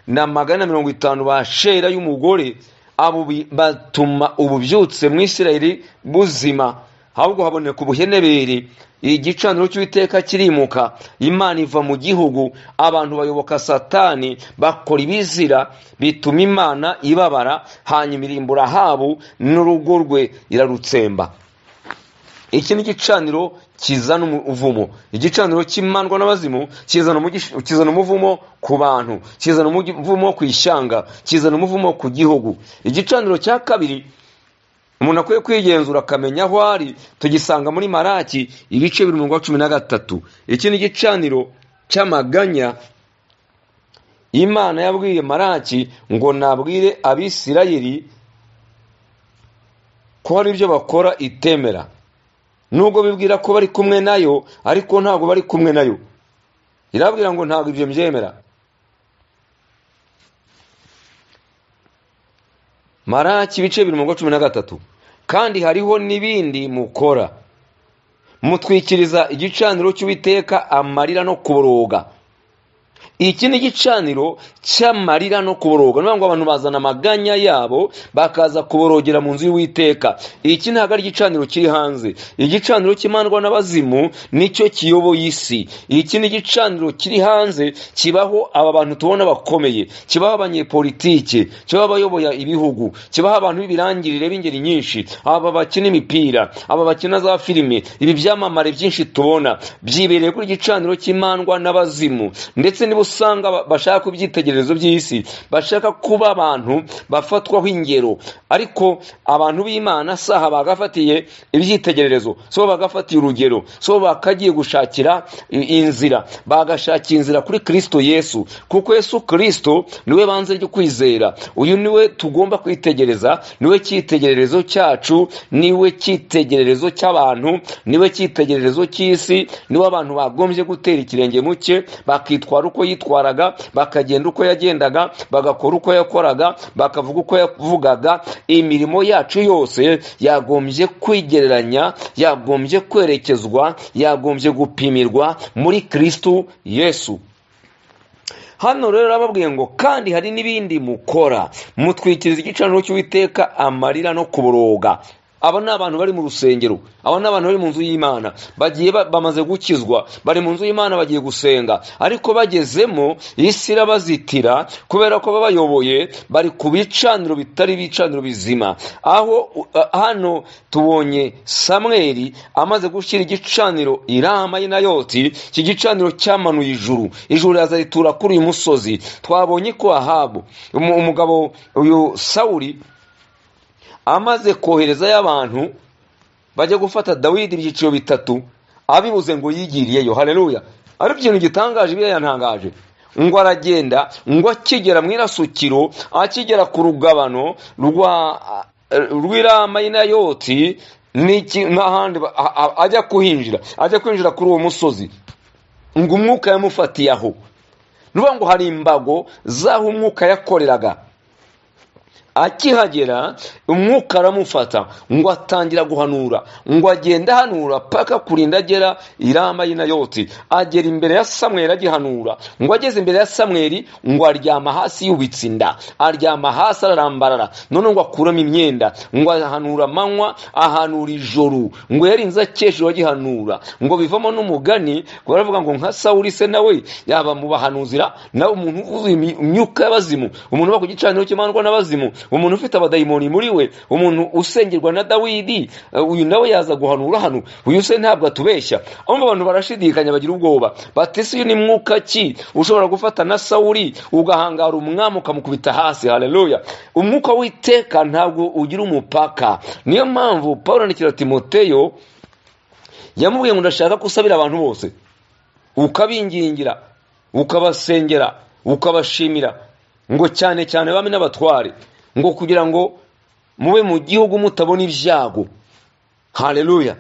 na 450 ba Shera y'umugore. Abo batuma ububyutse mu Isirayeli buzima, ahubwo haboneka ubuhenebere. Igicaniro cy'Uwiteka kirimuka, Imana iva mu gihugu, abantu bayoboka Satani, bakora ibizira bituma Imana ibabara, hanyuma irimbura Ahabu n'urugo rwe irarutsemba. Iki ni igicaniro kizana umuvumo. Igicaniro cy'imandwa n'abazimu kizana umuvumo ku bantu, kizana umuvumo ku ishyanga, kizana umuvumo ku gihugu. Igicaniro cya kabiri umuntu akwiye kwigenzura akamenya aho ari, tugisanga muri Malaki ibice 13. Iki ni igicaniro cy'amaganya. Imana yabwiye Malaki ngo nabwire Abisirayeli ko hari ibyo bakora itemera, nubwo bibwira ko bari kumwe nayo, ariko ntabwo bari kumwe nayo. Irabwira ngo ntabwo ibyo mbyemera. Malaki ibice 13. Kandi hariho n'ibindi mukora, mutwikiriza igicaniro cy'Uwiteka amarira no kuboroga. Iki ni igicaniro cy'amarira no kuboroga. Niyo ngo abantu bazana amaganya yabo bakaza kuborogera mu nzu y'Uwiteka. Iki ntabwo ari igicaniro kiri hanze. Igicaniro cy'imandwa n'abazimu nicyo kiyoboye isi. Iki ni igicaniro kiri hanze, kibaho aba bantu tubona bakomeye, kibaho abanyepolitike, kibaho abayoboye ibihugu, kibaho abantu b'ibirangirire b'ingeri nyinshi, aba bakina imipira, aba bakina za filime. Ibi byamamare byinshi tubona byibereye kuri igicaniro cy'imandwa n'abazimu. Ndetse niba usanga bashaka kubyitegererezo by'isi, bashaka kuba abantu bafatwaho ingero, ariko abantu b'Imana saha bagafatiye ibyitegererezo, so bagafatiye urugero, so bakagiye gushakira inzira, bagashakira inzira kuri Kristo Yesu, kuko Yesu Kristo niwe banze ryo kwizera. Uyu niwe tugomba kwitegereza, niwe cyitegererezo cyacu, niwe cyitegererezo cy'abantu, niwe cyitegererezo cy'isi, niwe abantu bagombye gutera ikirenge muke, bakitwara uko yitwaraga, bakagenda uko yagendaga, bagakora uko yakoraga, bakavuga uko yavugaga. Imirimo yacu yose yagombye kwigereranya, yagombye kwerekezwa, yagombye gupimirwa muri Kristo Yesu. Hano rero ababwiye ngo kandi hari n'ibindi mukora, mutwikiriza igicaniro cy'Uwiteka amarira no kuboroga. Aba ni abantu bari mu rusengero, aba ni abantu bari mu nzu y'Imana, bagiye bamaze gukizwa, bari mu nzu y'Imana bagiye gusenga, ariko bagezemo isi irabazitira kubera ko babayoboye bari ku bicaniro bitari bicaniro bizima. Aho hano tubonye Samweli amaze gushyira igicaniro i Rama y'i Nayoti. Iki gicaniro cyamanuye ijuru, ijuru rizaritura kuri uyu musozi. Twabonye ko Ahabu umugabo uyu Sawuli amaze kohereza y'abantu bajya gufata Dawidi ibyiciro 3, abibuze ngo yigiriyeyo. Haleluya! Ari ikintu gitangaje, biya yantangaje. Ngo aragenda, ngo akigera mu irasukiro, akigera ku rugabano rw'Irama y'i Nayoti, n'ahandi ajya kwinjira kuri uwo musozi, ngo umwuka yamufatiye aho. Nuvuga ngo hari imbago zaho umwuka yakoreraga. Akihagera umwuka aramufata, ngo atangira guhanura, ngo agenda hanura paka kurinda agera i Rama y'i Nayoti. Agera imbere ya Samweli agihanura, ngo ageze imbere ya Samweli, ngo aryama hasi yubitse inda, aryama hasi ararambarara. None ngo akuramo imyenda, ngo ahanura amanywa, ahanura ijoro, ngo yarinze akesheje agihanura. Ngo bivamo n'umugani baravuga ngo nka Sawuli se nawe yaba mu bahanuzira, nawe umuntu uvuye imyuka y'abazimu, umuntu wa ku gicaniro cy'imandwa n'abazimu, umuntu ufite abadayimoni muri we, umuntu usengerwa na Dawidi, uyu nawe yaza guhanura hano. Uyu se ntabwo atubeshya. Abantu barashidikanya, bagira ubwoba, batese uyu ni mwuka ki ushobora gufata na Sawuli ugahangara umwami ukamukubita hasi? Haleluya! Umwuka w'Iteka ntabwo ugira umupaka. Niyo mpamvu Paulo andikira Timoteyo yamubwiye ngo ndashaka gusabira abantu bose, ukabingingira, ukabasengera, ukabashimira, ngo cyane cyane bami n'abatware, ngo kugira ngo mube mu gihugu mutabona ibyago. Haleluya!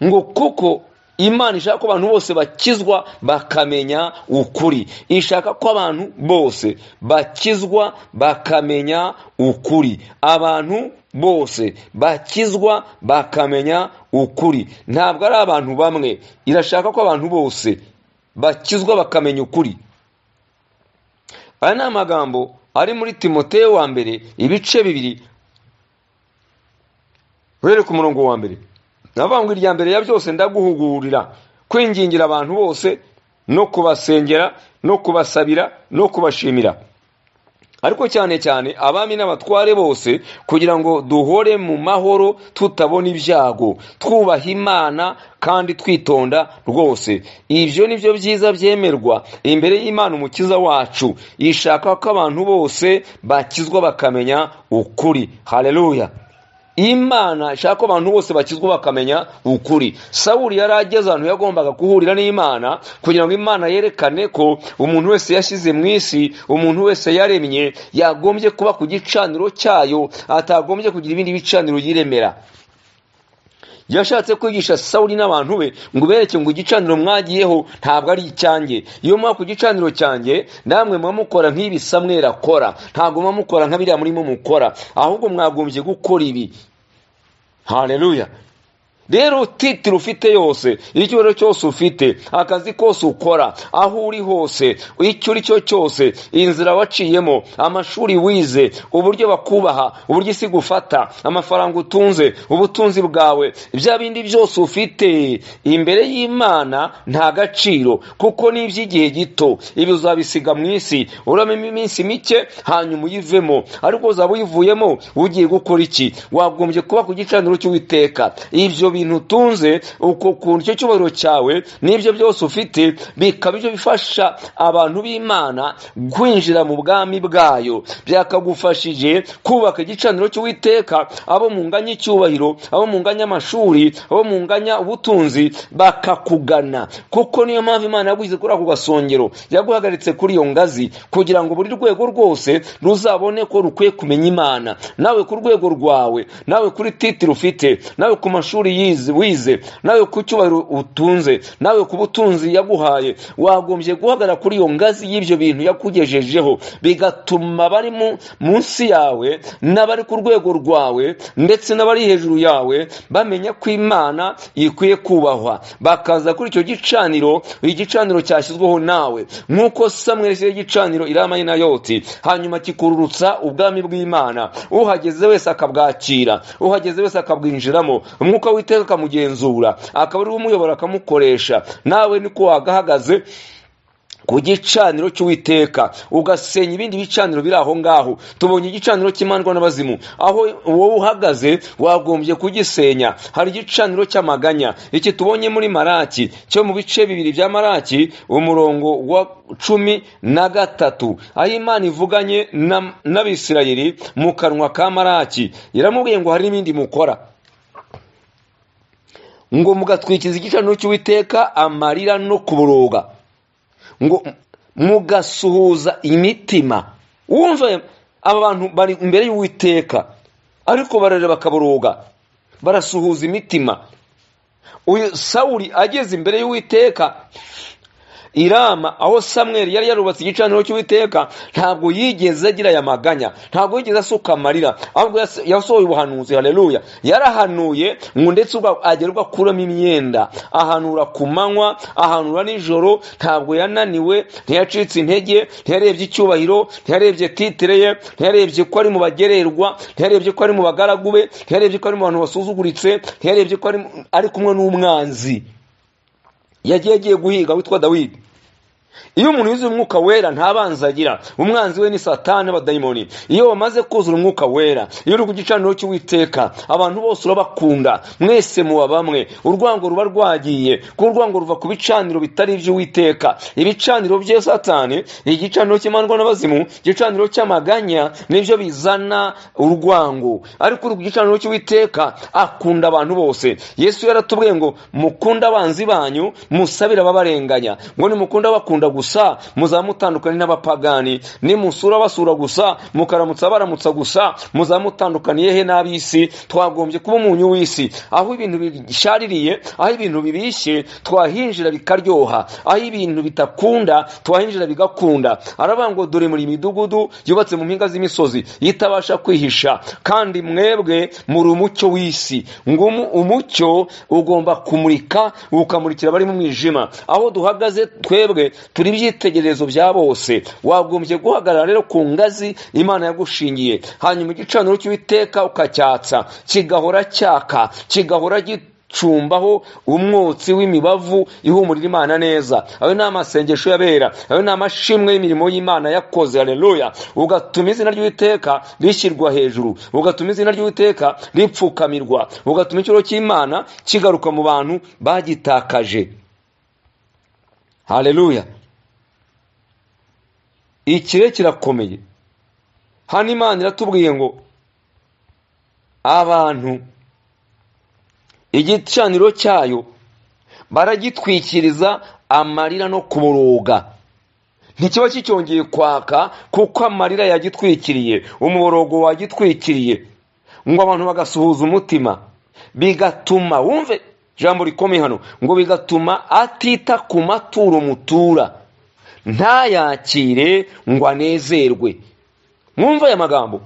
Ngo kuko Imana ishaka ko abantu bose bakizwa bakamenya ukuri. Ishaka ko abantu bose bakizwa bakamenya ukuri. Abantu bose bakizwa bakamenya ukuri. Ntabwo ari abantu bamwe. Irashaka ko abantu bose bakizwa bakamenya ukuri. Aya ni amagambo ari muri Timoteyo wa mbere ibice 2 uhereye ku murongo wa mbere. Navuga ngo irya mbere ya byose ndaguhugurira kwingingira abantu bose no kubasengera no kubasabira no kubashimira, ariko cyane cyane abami n'abatware bose, kugira ngo duhore mu mahoro tutabona ibyago, twubaha Imana kandi twitonda rwose. Ibyo nibyo byiza byemerwa imbere y'Imana umukiza wacu. Ishaka ko abantu bose bakizwa bakamenya ukuri. Haleluya. Imana ishaka ko abantu bose bakizwa bakamenya ukuri. Sawuli yari ageze ahantu yagombaga guhurira n'Imana kugira ngo Imana yerekane ko umuntu wese yashyize mu isi, umuntu wese yaremye, yagombye kuba ku gicaniro cyayo, atagombye kugira ibindi bicaniro yiremera. Yashatse kwigisha Sawuli n'abantu be ngo bereke ngo igicaniro mwagiyeho ntabwo ari icyanjye. Iyo mwa ku gicaniro cyanjye namwe mwamukora nk'ibi Samweli akora, ntabwo mwamukora nka biriya murimo mukora, ahubwo mwagombye gukora ibi. Haleluya. Rero titiro ufite yose, icyubahiro cyose ufite, akazi kose ukora, aho uri hose, icyo uri cyo cyose, inzira waciyemo, amashuri wize, uburyo bakubaha, uburyo isi gufata, amafaranga utunze, ubutunzi bwawe, bya bindi byose ufite imbere y'Imana nta gaciro, kuko ni iby'igihe gito. Ibi uzabisiga mu isi uramemo iminsi mike hanyuma uyivemo. Ariko uzaba uyivuyemo ugiye gukora iki? Wagombye kuba ku gicaniro cy'Uwiteka. Ibyo bintu utunze, uko kuntu icyo cyubahiro cyawe n'ibyo byose ufite bikaba ibyo bifasha abantu b'Imana kwinjira mu bwami bwayo. Byakagufashije kubaka igicaniro cy'Uwiteka, abo munganya icyubahiro, abo munganya amashuri, abo munganya ubutunzi bakakugana. Kuko niyo mpamvu Imana yaguhize kuri ako gasongero, yaguhagaritse kuri iyo ngazi, kugira ngo buri rwego rwose ruzabone ko rukwiye kumenya Imana. Nawe ku rwego rwawe, nawe kuri titiro ufite, nawe ku mashuri wize, nawe ku cyubahiro utunze, nawe ku butunzi yaguhaye, wagombye guhagarara kuri iyo ngazi y'ibyo bintu yakugejejeho, bigatuma bari munsi yawe n'abari ku rwego rwawe ndetse n'abari hejuru yawe bamenya ko Imana ikwiye kubahwa, bakaza kuri icyo gicaniro. Igicaniro cyashyizweho nawe, nk'uko Samweli yashyize igicaniro i Rama-Nayoti, hanyuma kikururutsa ubwami bw'Imana. Uhageze wese akabwakira, uhageze wese akabwinjiramo, umwuka w'Iteka akamugenzura, akaba ari umuyobora akamukoresha. Nawe niko wagahagaze ku gicaniro cy'Uwiteka, ugasenya ibindi bicaniro biri aho ngaho. Tubonye igicaniro cy'imandwa n'abazimu, aho wowe uhagaze wagombye kugisenya. Hari igicaniro cy'amaganya, iki tubonye muri Maraki, cyo mu bice 2 bya Maraki umurongo wa 13, aho Imana ivuganye n'Abisirayeli mu kanwa ka Maraki. Iramubwiye ngo hari n'ibindi mukora, ngo mugatwikiza igicaniro cy'Uwiteka amarira no kuboroga, ngo mugasuhuza imitima. Wumva aba bantu bari imbere y'Uwiteka ariko bararira bakaboroga, barasuhuza imitima. Uyu Sawuli ageze imbere y'Uwiteka i Rama, aho Samweli yari yarubatse igicaniro cy'Uwiteka, ntabwo yigeze agira aya maganya, ntabwo yigeze asuka amarira, ahubwo yasohoye ubuhanuzi. Haleluya. Yarahanuye ngo ndetse agerwa kuramo imyenda, ahanura ku manywa, ahanura nijoro. Ntabwo yananiwe, ntiyacitse intege, ntiyarebye icyubahiro, ntiyarebye titire ye, ntiyarebye ko ari mu bagererwa, ntiyarebye ko ari mu bagaragu be, ntiyarebye ko ari mu bantu basuzuguritse, ntiyarebye ko ari kumwe n'umwanzi yagiye guhiga witwa Dawidi. Iyo umuntu yuzuye umwuka wera ntabanza agira. Umwanzi we ni Satani n'abadayimoni. Iyo wamaze kuzura umwuka wera, iyo uri ku gicaniro cy'Uwiteka, abantu bose urabakunda, mwese muba bamwe, urwango ruba rwagiye, kuko urwango ruva ku bicaniro bitari iby'Uwiteka. Ibicaniro bya Satani, igicaniro cy'imandwa n'abazimu, igicaniro cy'amaganya, nibyo bizana urwango. Ariko uri ku gicaniro cy'Uwiteka akunda abantu bose. Yesu yaratubwiye ngo mukunda abanzi banyu, musabira ababarenganya. Ngo nimukunda bakunda mubakunda gusa muzamutandukanye n'abapagani, nimusura basura gusa mukaramutsa baramutsa gusa muzamutandukaniye he n'ab'isi. Twagombye kuba umunyu w'isi. Aho ibintu bishaririye, aho ibintu bibishye, twahinjira bikaryoha. Aho ibintu bitakunda, twahinjira bigakunda. Aravuga ngo dore muri midugudu yubatse mu mpinga z'imisozi yitabasha kwihisha, kandi mwebwe muri umucyo w'isi. Ngo umucyo ugomba kumurika ukamurikira bari mu mwijima. Aho duhagaze twebwe turi ibyitegererezo bya bose. Wagombye guhagarara rero ku ngazi Imana yagushingiye, hanyuma igicaniro cy'Uwiteka ukacyatsa kigahora cyaka, kigahora cumbaho umwotsi w'imibavu ihumurira Imana neza. Ayo ni amasengesho y'abera, ayo ni amashimwe y'imirimo y'Imana yakoze. Haleluya. Ugatuma izina ry'Uwiteka rishyirwa hejuru, ugatuma izina ry'Uwiteka ripfukamirwa, ugatuma icyubahiro cy'Imana kigaruka mu bantu bagitakaje. Haleluya. Ikire kirakomeye. Hano Imana iratubwiye ngo abantu igicaniro cyayo baragitwikiriza amarira no kuboroga. Ntikiba kicyongeye kwaka kuko amarira yagitwikiriye, umuborogo wagitwikiriye. Ngo abantu bagasuhuza umutima, bigatuma, wumve jambo rikomeye hano, ngo bigatuma atita ku maturo mutura, ntayakire ngo anezerwe. Mwumva aya magambo?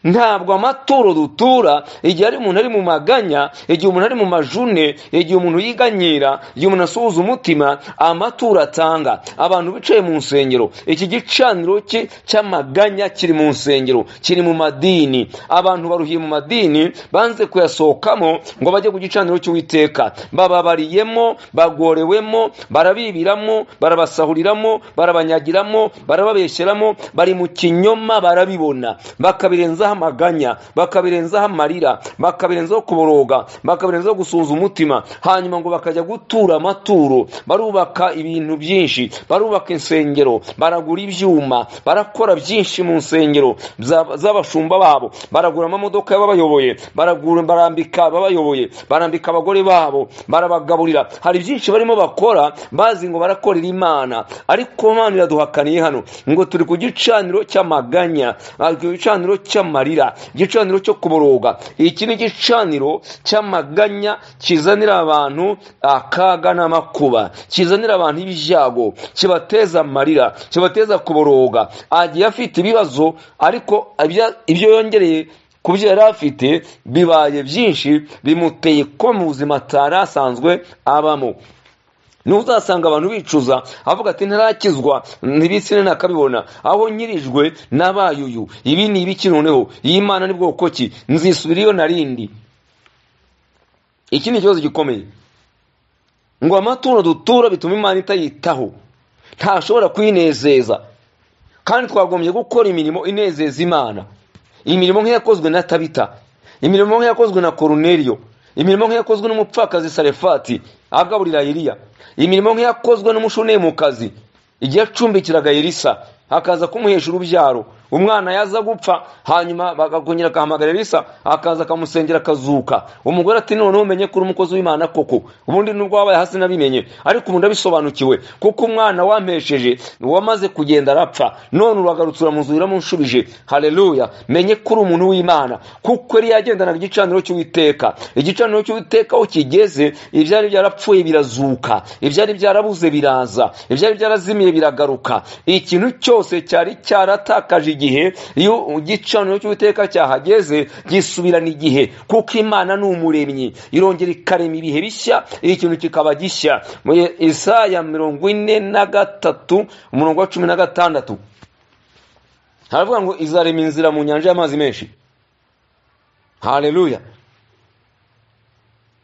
Ntabwo amaturo dutura igihe ari umuntu ari mu maganya, igihe umuntu ari mu majune, igihe umuntu yiganyira, igihe umuntu asuhuza umutima, amaturo atanga. Abantu bicaye mu nsengero, iki gicaniro cy'amaganya kiri mu nsengero, kiri mu madini. Abantu baruhiye mu madini, banze kuyasohokamo ngo bajye ku gicaniro cy'Uwiteka. Bababariyemo, bagorewemo, barabibiramo, barabasahuriramo, barabanyagiramo, barababeshyeramo, bari mu kinyoma, barabibona, bakabirenzaho amaganya, bakabirenzaho amarira, bakabirenzaho kuboroga, bakabirenzaho gusuhuza umutima. Hanyuma ngo bakajya gutura amaturo. Barubaka ibintu byinshi, barubaka insengero, baragura ibyuma, barakora byinshi mu nsengero z'abashumba babo, baragura amamodoka y'ababayoboye, barambika ababayoboye, barambika abagore babo, barabagaburira. Hari byinshi barimo bakora bazi ngo barakorera Imana, ariko Imana iraduhakaniye hano ngo turi ku gicaniro cy'amaganya, ku gicaniro cy'amarira, igicaniro cyo kuboroga. Iki ni igicaniro cy'amaganya kizanira abantu akaga n'amakuba, kizanira abantu ibyago, kibateza amarira, kibateza kuboroga. Agiye afite ibibazo, ariko ibyo yongereye ku byo yari afite bibaye byinshi, bimuteye ko mu buzima atari asanzwe abamo. Nuzasanga abantu bicuza avuga ati ntarakizwa, ntibisine nakabibona, aho nyirijwe n'abayuyu, ibi ni ibiki noneho, iyi Imana ni bwoko ki, nzisubira iyo narindi. Iki ni ikibazo gikomeye. Ngo amaturo dutura bituma Imana itayitaho, ntashobora kwinezeza. Kandi twagombye gukora imirimo inezeza Imana, imirimo nk'iyakozwe na Tabita, imirimo nk'iyakozwe na Koruneliyo, imirimo nk'iyakozwe n'umupfakazi Sarefati agaburira Eliya, imirimo nk'iyakozwe n'umushunemukazi igihe acumbikiraga Elisa, akaza kumuhesha urubyaro. Umwana yaza gupfa, hanyuma bagakongera akahamagara Elisa, akaza akamusengera akazuka. Umugore ati noneho umenye ko uri umukozi w'Imana koko. Ubundi nubwo wabaye hasi nabimenye, ariko ubu ndabisobanukiwe, kuko umwana wampesheje wamaze kugenda arapfa, none uragarutse uramuzura munshubije. Haleluya. Menye ko uri umuntu w'Imana, kuko yari yagendanaga igicaniro cy'Uwiteka. Igicaniro cy'Uwiteka aho kigeze, ibyari byarapfuye birazuka, ibyari byarabuze biraza, ibyari byarazimiye biragaruka. Ikintu cyose cyari cyaratakaje igihe, iyo igicaniro cy'Uwiteka cyahageze gisubirana igihe, kuko Imana ni umuremyi, irongera ikarema ibihe bishya, ikintu kikaba gishya. Mu Isaya 43 umurongo wa 16 haravuga ngo izarema inzira mu nyanja y'amazi menshi. Haleluya.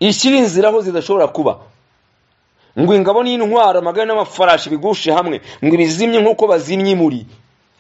Ishyira inzira aho zidashobora kuba, ngo ingabo n'intwara amagare n'amafarashi bigushe hamwe, ngo ibizimye nk'uko bazimye muri.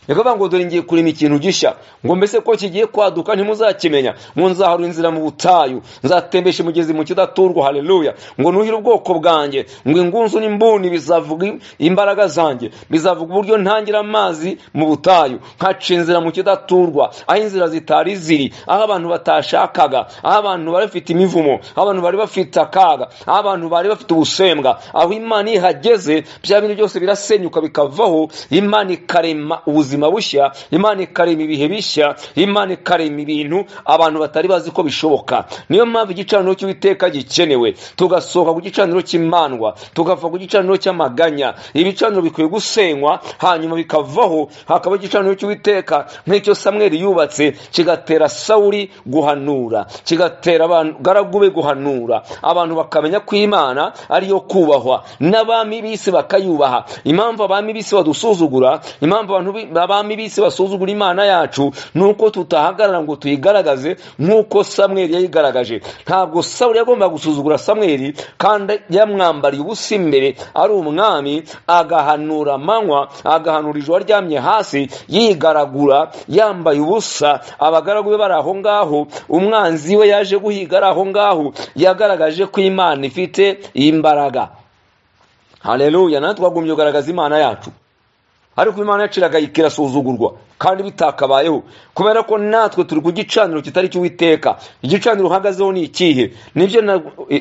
Yakavuga ngo dore ngiye kurema ikintu gishya, ngo mbese ko kigiye kwaduka ntimuzakimenya, ngo nzaharura inzira mu butayu, nzatembesha imigezi mu kidaturwa. Haleluya. Ngo nuhire ubwoko bwanjye, ngo ingunzu n'imbuni bizavuga imbaraga zanjye, bizavuga uburyo ntangira amazi mu butayu, nkaca inzira mu kidaturwa, aho inzira zitari ziri, aho abantu batashakaga, aho abantu bari bafite imivumo, aho abantu bari bafite akaga, aho abantu bari bafite ubusembwa. Aho Imana ihageze bya bintu byose birasenyuka bikavaho. Imana ikarema ubuzima bushya, Imana ikarema ibihe bishya, Imana ikarema ibintu abantu batari bazi ko bishoboka. Niyo mpamvu igicaniro cy'Uwiteka gikenewe, tugasohoka ku gicaniro cy'imandwa, tugava ku gicaniro cy'amaganya. Ibicaniro bikwiye gusenywa hanyuma bikavaho, hakaba igicaniro cy'Uwiteka nk'icyo Samweli yubatse, kigatera Sawuli guhanura, kigatera abantu garagube guhanura, abantu bakamenya ko Imana ariyo kubahwa, n'abami b'isi bakayubaha. Impamvu abami b'isi badusuzugura, impamvu abami b'isi basuzugura Imana yacu, nuko tutahagarara ngo tuyigaragaze nk'uko Samweli yayigaragaje. Ntabwo Sawuli yagomba gusuzugura Samweli, kandi yamwambariye ubusa imbere ari umwami, agahanura amanywa, agahanura ijoro aryamye hasi, yigaragura yambaye ubusa. Abagaragu be bari aho ngaho, umwanzi we yaje guhiga ari aho ngaho, yagaragaje ko Imana ifite imbaraga. Haleluya. natwe twagombye kugaragaza Imana yacu, ariko Imana yaciraga ikirasuzugurwa kandi bitakabayeho, kubera ko natwe turi ku gicaniro kitari cy'Uwiteka. Igicaniro uhagazeho ni ikihe? Nibyo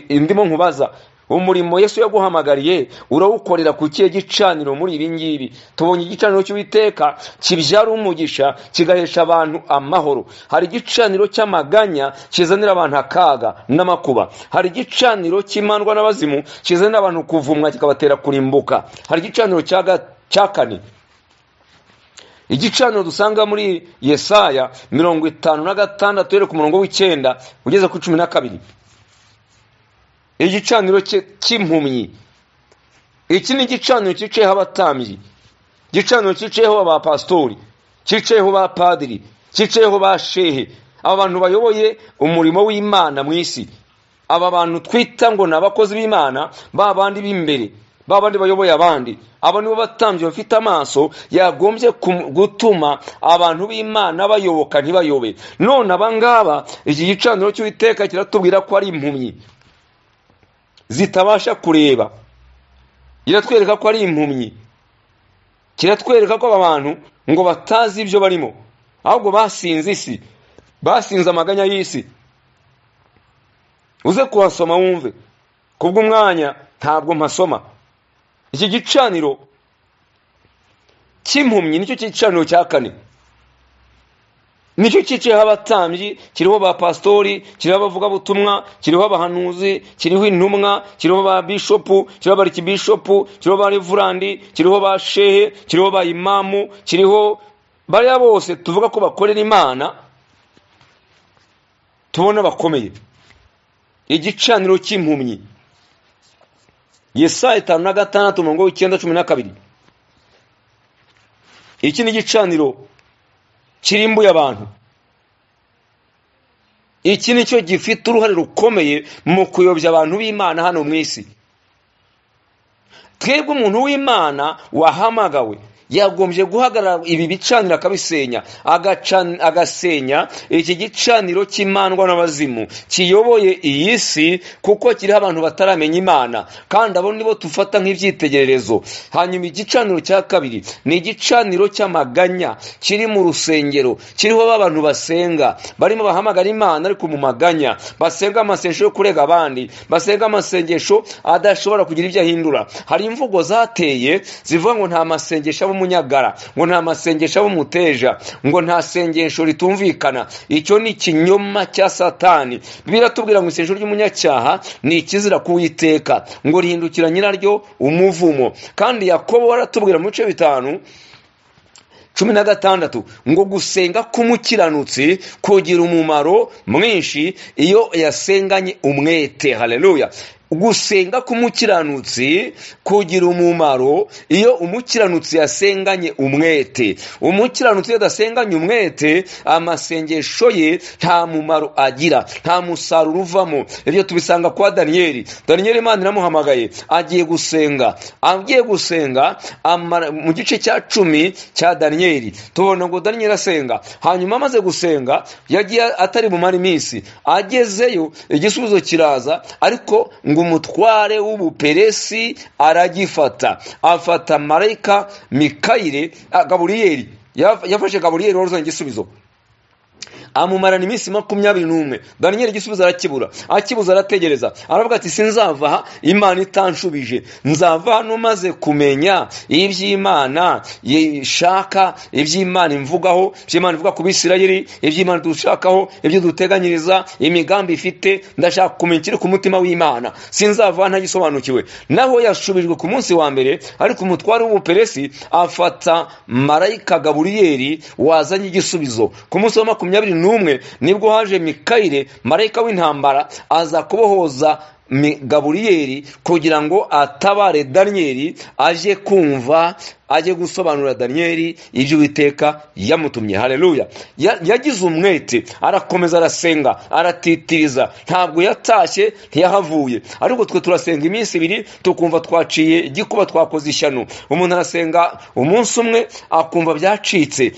ndimo nkubaza. Umurimo Yesu yaguhamagariye urawukorera ku kihe gicaniro? Muri ibi ngibi tubonye igicaniro cy'Uwiteka kibyara umugisha, kigahesha abantu amahoro. Hari igicaniro cy'amaganya kizanira abantu akaga n'amakuba. Hari igicaniro cy'imandwa n'abazimu kizanira abantu kuvumwa, kikabatera kurimbuka. Hari igicaniro cya kane, igicaniro dusanga muri Yesaya 56 yere ku murongo w'9 ugeze ku 12. Igicaniro cy'impumyi. Iki ni igicaniro cyiceho abatambyi, igicaniro cyiceho abapastori, cyiceho ba padiri, cyiceho ba shehe, abantu bayoboye umurimo w'Imana mu isi. Aba bantu twita ngo nabakozi b'Imana, babandi b'imbere, babandi bayoboye abandi, abo nibo batambyi bafite amaso, yagombye gutuma abantu b'Imana bayoboka ntibayobe. None abangaba iki gicaniro cy'Uwiteka kiratubwira ko ari impumyi zitabasha kureba, iratwereka ko ari impumyi, kiratwereka ko abantu ngo batazi ibyo barimo, ahubwo basinze isi, basinze amaganya y'isi. Uze kuhasoma wumve, kubw'umwanya ntabwo mpasoma. Iki gicaniro cy'impumyi nicyo gicaniro cya kane, nicyo cyiceho abatambyi, kiriho ba pastori, kiriho abavuga butumwa, kiriho abahanuzi, kiriho intumwa, kiriho ba bishopu, kiriho ba arikibishopu, kiriho ba reverandi, kiriho ba shehe, kiriho ba imamu, kiriho bariya bose tuvuga ko bakorera Imana, tubona bakomeye. Igicaniro cy'impumyi, Yesaya 56 umurongo w'9-12. Iki ni igicaniro kirimbuye abantu. Iki nicyo gifite uruhare rukomeye mu kuyobya abantu b'Imana hano mu isi. Twebwe umuntu w'Imana wahamagawe yagombye guhagarara ibi bicaniro akabisenya, agasenya iki gicaniro cy'imandwa n'abazimu kiyoboye iyi si, kuko kiriho abantu bataramenya Imana, kandi abo nibo tufata nk'ibyitegererezo. Hanyuma igicaniro cya kabiri ni igicaniro cy'amaganya, kiri mu rusengero, kiriho abantu basenga, barimo bahamagara Imana ariko mu maganya, basenga amasengesho yo kurega abandi, basenga amasengesho adashobora kugira ibyo ahindura. Hari imvugo zateye zivuga ngo nta masengesho umunyagara, ngo nta masengesho abumuteja, ngo nta sengesho ritumvikana. Icyo ni ikinyoma cya Satani. Bibiliya tubwira ngo isengesho ry'umunyacyaha ni ikizira ku Uwiteka, ngo rihindukira nyiraryo umuvumo. Kandi Yakobo aratubwira mu bice 5:16 ngo gusenga k'umukiranutsi kugira umumaro mwinshi iyo yasenganye umwete. Haleluya. gusenga k'umukiranutsi kugira umumaro iyo umukiranutsi yasenganye umwete. Umukiranutsi iyo adasenganye umwete, amasengesho ye nta mumaro agira, nta musaruro uvamo. Ibyo tubisanga kwa Daniyeli. Daniyeli Imana iramuhamagaye, agiye gusenga. Mu gice cya 10 cya Daniyeli tubona ngo Daniyeli asenga. Hanyuma amaze gusenga yagiye atari bumara iminsi, agezeyo igisubizo kiraza, ariko ngo umutware w'ubuperesi aragifata. Afata marayika Mikayire, Gaburiyeli, yafashe Gaburiyeli waruzanye igisubizo, amumarana iminsi 21. Daniyeli igisubizo arakibura, akibuza arategereza, aravuga ati sinzava aha Imana itanshubije, nzava hano maze kumenya iby'Imana yishaka, iby'Imana imvugaho, iby'Imana ivuga ku Bisirayeli, iby'Imana dushakaho, ibyo duteganyiriza, imigambi ifite. Ndashaka kumenya ikiri ku mutima w'Imana, sinzava ntagisobanukiwe. Naho yashubijwe ku munsi wa mbere, ariko umutware w'ubuperesi afata marayika Gaburiyeli wazanye igisubizo. Ku munsi wa 21 nibwo haje Mikayire, marayika w'intambara, aza kubohoza Gaburiyeli kugira ngo atabare Daniyeli, aje kumva, aje gusobanura Daniyeli ibyo Uwiteka yamutumye. Haleluya! Yagize umwete, arakomeza, arasenga, aratitiriza, ntabwo yatashye, ntiyahavuye. Ariko twe turasenga iminsi 2 tukumva twaciye igikuba, twakoze ishyano. Umuntu arasenga umunsi umwe akumva byacitse,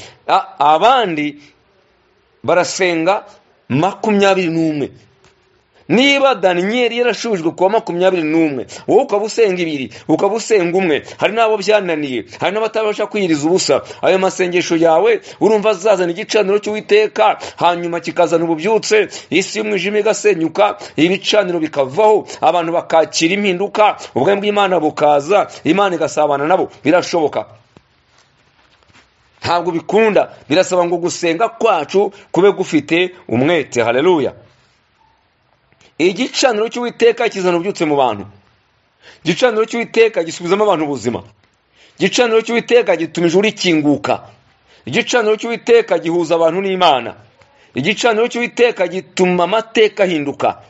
abandi barasenga 21. Niba Daniyeli yarashubijwe kuwa 21, wowe ukaba usenga 2, ukaba usenga 1, hari nabo byananiye, hari n'abatabasha kwiyiriza ubusa, ayo masengesho yawe urumva azazana igicaniro cy'Uwiteka, hanyuma kikazana ububyutse, isi y'umwijima igasenyuka, ibicaniro bikavaho, abantu bakakira impinduka, ubwami bw'Imana bukaza, Imana igasabana nabo. Birashoboka? Ntabwo bikunda. Birasaba ngo gusenga kwacu kube gufite umwete. Haleluya! Igicaniro cy'Uwiteka kizana ubyutse mu bantu. Igicaniro cy'Uwiteka gisubizamo abantu ubuzima. Igicaniro cy'Uwiteka gituma ijuru rikinguka. Igicaniro cy'Uwiteka gihuza abantu n'Imana. Igicaniro cy'Uwiteka gituma amateka ahinduka.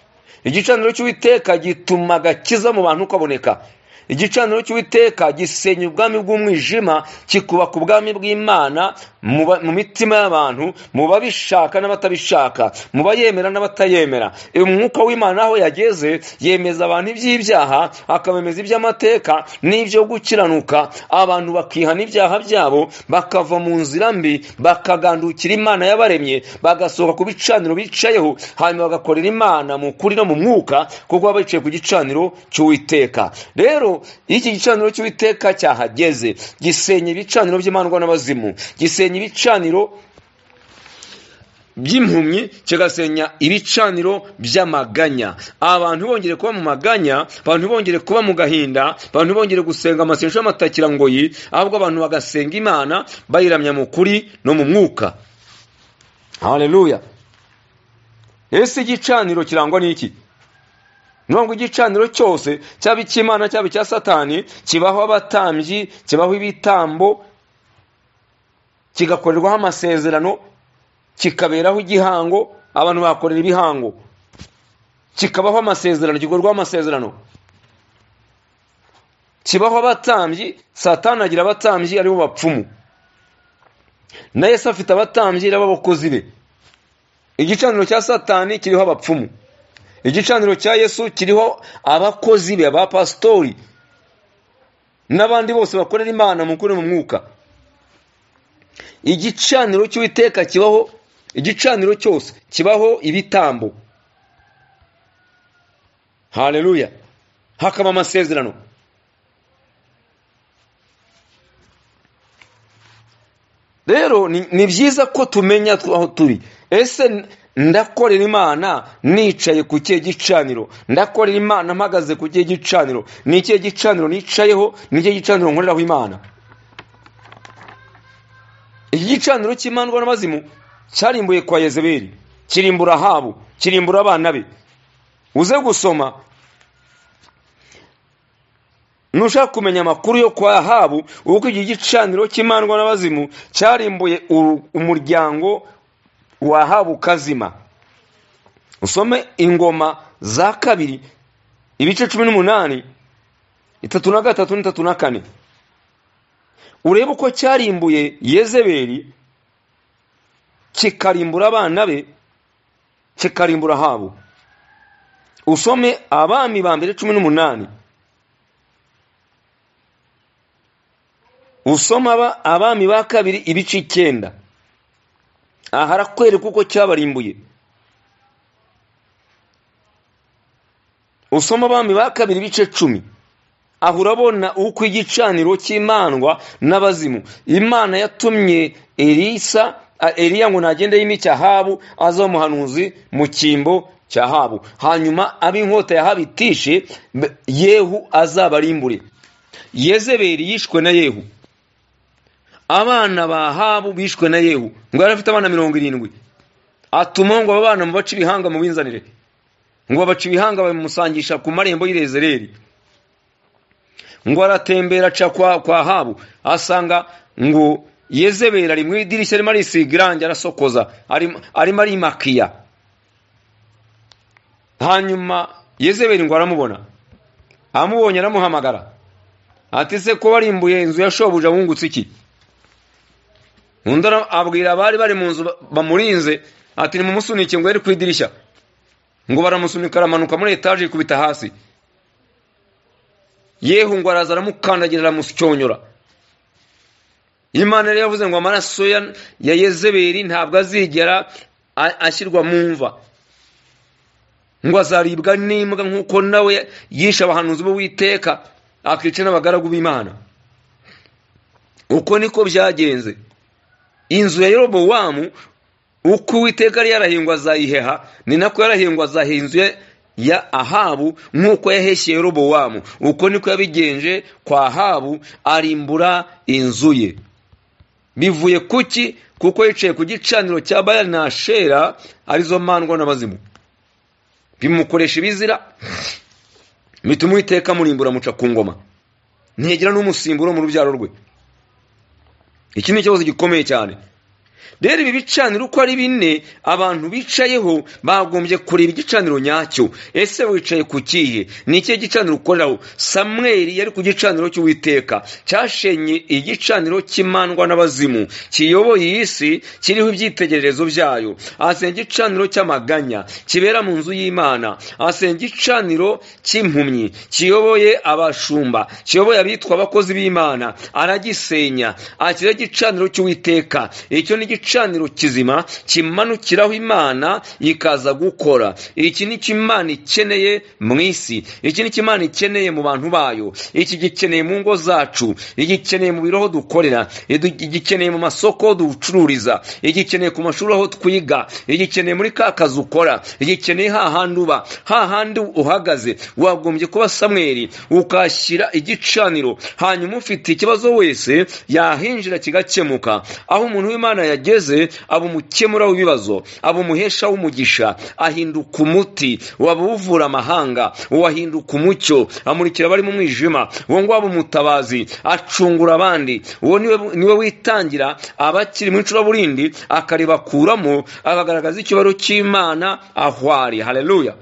Igicaniro cy'Uwiteka gituma agakiza mu bantu kaboneka. Igicaniro cy'Uwiteka gisenya ubwami bw'umwijima, kikubaka ubwami bw'Imana mu mitima y'abantu, mu babishaka n'abatabishaka, mu bayemera n'abatayemera. Umwuka w'Imana aho yageze yemeza abantu iby'ibyaha, akabemeza iby'amateka n'ibyo gukiranuka. Abantu bakihana ibyaha byabo, bakava mu nzira mbi, bakagandukira Imana yabaremye, bagasohoka ku bicaniro bicayeho, hanyuma bagakorera Imana mu kuri no mu mwuka, kuko baba bicaye ku gicaniro cy'Uwiteka. Rero iki gicaniro cy'Uwiteka cyahageze, gisenya ibicaniro by'imandwa n'abazimu, gisenya ibicaniro by'impumyi, kigasenya ibicaniro by'amaganya. Abantu bongere kuba mu maganya, abantu bongere kuba mu gahinda, abantu bongere gusenga amasengesho y'amatakirangoyi, ahubwo abantu bagasenga Imana bayiramya mu kuri no mu mwuka. Haleluya! Ese igicaniro kirangwa n'iki? Nubwo igicaniro cyose, cyaba icy'Imana cyaba icya Satani, kibaho abatambyi, kibaho ibitambo, kigakorerwaho amasezerano, kikaberaho igihango, abantu bakorera ibihango, kikabaho amasezerano, gikorwaho amasezerano, kibaho abatambyi. Satani agira abatambyi aribo bapfumu, na Yesu afite abatambyi aribo abakozi be. Igicaniro cya Satani kiriho abapfumu, igicaniro cya Yesu kiriho abakozi be, abapastori n'abandi bose bakorera Imana mu kuri mu mwuka. Igicaniro cy'Uwiteka kibaho, igicaniro cyose kibaho ibitambo. Haleluya! Hakaba amasezerano. Rero ni byiza ko tumenya aho turi. Ese ndakorera Imana nicaye ku kihe gicaniro? Ndakorera Imana mpagaze ku kihe gicaniro? Ni ikihe gicaniro nicayeho? Ni ikihe gicaniro nkoreraho Imana? Iki gicaniro cy'imandwa n'abazimu cyarimbuye kwa Yezebeli, kirimbura Ahabu, kirimbura abana be. Uze gusoma, nushaka kumenya amakuru yo kwa Ahabu, uko iki gicaniro cy'imandwa n'abazimu cyarimbuye umuryango wa Ahabu kazima. Usome Ingoma za 2 ibice 18, 3:3 n'3:4, urebe uko cyarimbuye Yezebeli, kikarimbura abana be, kikarimbura Ahabu. Usome Abami ba mbere 18, usoma Abami ba kabiri ibice 9. Aha arakwereka uko cyabarimbuye. Usoma Abami ba kabiri ibice 10, aho urabona uko igicaniro cy'imandwa n'abazimu. Imana yatumye Eliya ngo nagende y'imicya Ahabu aza umuhanuzi mu cyimbo cya Ahabu, hanyuma ab'inkota ya Ahabu itishe Yehu azabarimbure. Yezebeli yishwe na Yehu, abana ba Ahabu bishwe na Yehu, ngo yari afite abana 70. Atuma ngo abana mu baca ibihanga mu binzanire, ngo baca ibihanga bamusangisha ku marembo y'Irezereli. Ngo aratembera aca kwa Ahabu, asanga ngo Yezebeli ari mu idirishya arimo arisiga irangi arasokoza, arimo arimakiya. Hanyuma Yezebeli ngo aramubona, amubonye aramuhamagara ati se ko warimbuye inzu ya shobuja wungutse iki? Undara abwira abari bari mu nzu bamurinze ati ni mumusunike ngo yari ku idirishya. Ngo baramusunika aramanuka muri etage ikubita hasi. Yehu ngo araza aramukandagira aramusyonyora. Imana yari yavuze ngo amaraso ya Yezebeli ntabwo azigera ashyirwa mu mva, ngo azaribwa n'imbwa nk'uko nawe yisha abahanuzi b'Uwiteka akica n'abagaragu b'Imana. Uko niko byagenze. Inzu ya Yerobowamu uko Uwiteka yari yarahingwa azayiheha, ni nako yarahingwa azahe inzu ya Ahabu nk'uko yaheshye Yerobowamu. Uko niko yabigenje kwa Ahabu, arimbura inzu ye. Bivuye kuki? Kuko yicaye ku gicaniro cya Bayali na Ashera, arizo mandwa n'abazimu. Bimukoresha ibizira, bituma Uwiteka murimbura muca ku ngoma, ntigira n'umusimburo mu rubyaro rwe. Iki ni ikibazo gikomeye cyane. Rero ibi bicaniro uko ari 4 abantu bicayeho bagombye kureba igicaniro nyacyo. Ese wicaye ku kihe? Ni iki gicaniro ukoreraho? Samweli yari ku gicaniro cy'Uwiteka, cyashenye igicaniro cy'imandwa n'abazimu, kiyoboye isi, kiriho ibyitegererezo byayo. Asenga igicaniro cy'amaganya kibera mu nzu y'Imana, asenga igicaniro cy'impumyi kiyoboye abashumba, kiyoboye abitwa abakozi b'Imana, aragisenya. Akira igicaniro cy'Uwiteka. Icyo ni igicaniro kizima kimanukiraho Imana ikaza gukora. Iki ni Imana ikeneye mu isi, iki ni Imana ikeneye mu bantu bayo, iki gikeneye mu ngo zacu, igikeneye mu biroho dukorera, igikeneye mu masoko ducururiza, igikeneye ku mashuri aho twiga, igikeneye muri ka kazi ukora, igikeneye hahandi uba, hahandi uhagaze. Wagombye kuba Samweli ukashyira igicaniro, hanyuma ufite ikibazo wese yahinjira kigakemuka. Aho umuntu w'Imana yageze aba umukemura w'ibibazo, aba umuhesha w'umugisha, ahinduka umuti, waba uvura amahanga, wahinduka umucyo, amurikira abari mu mwijima. Uwo ngo aba umutabazi, acungura abandi. Uwo niwe witangira abakiri mu icuraburindi, akaribakuramo, akagaragaza icyubahiro cy'Imana ahwari. Haleluya.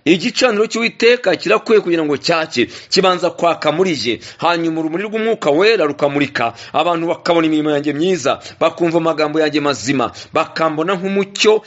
Igicaniro cy'Uwiteka kirakwiye kugira ngo cyake, kibanza kwaka muri je, hanyuma urumuri rw'Umwuka Wera rukamurika, abantu bakabona imirimo yanjye myiza, bakumva amagambo yanjye mazima, bakambona nk'umucyo,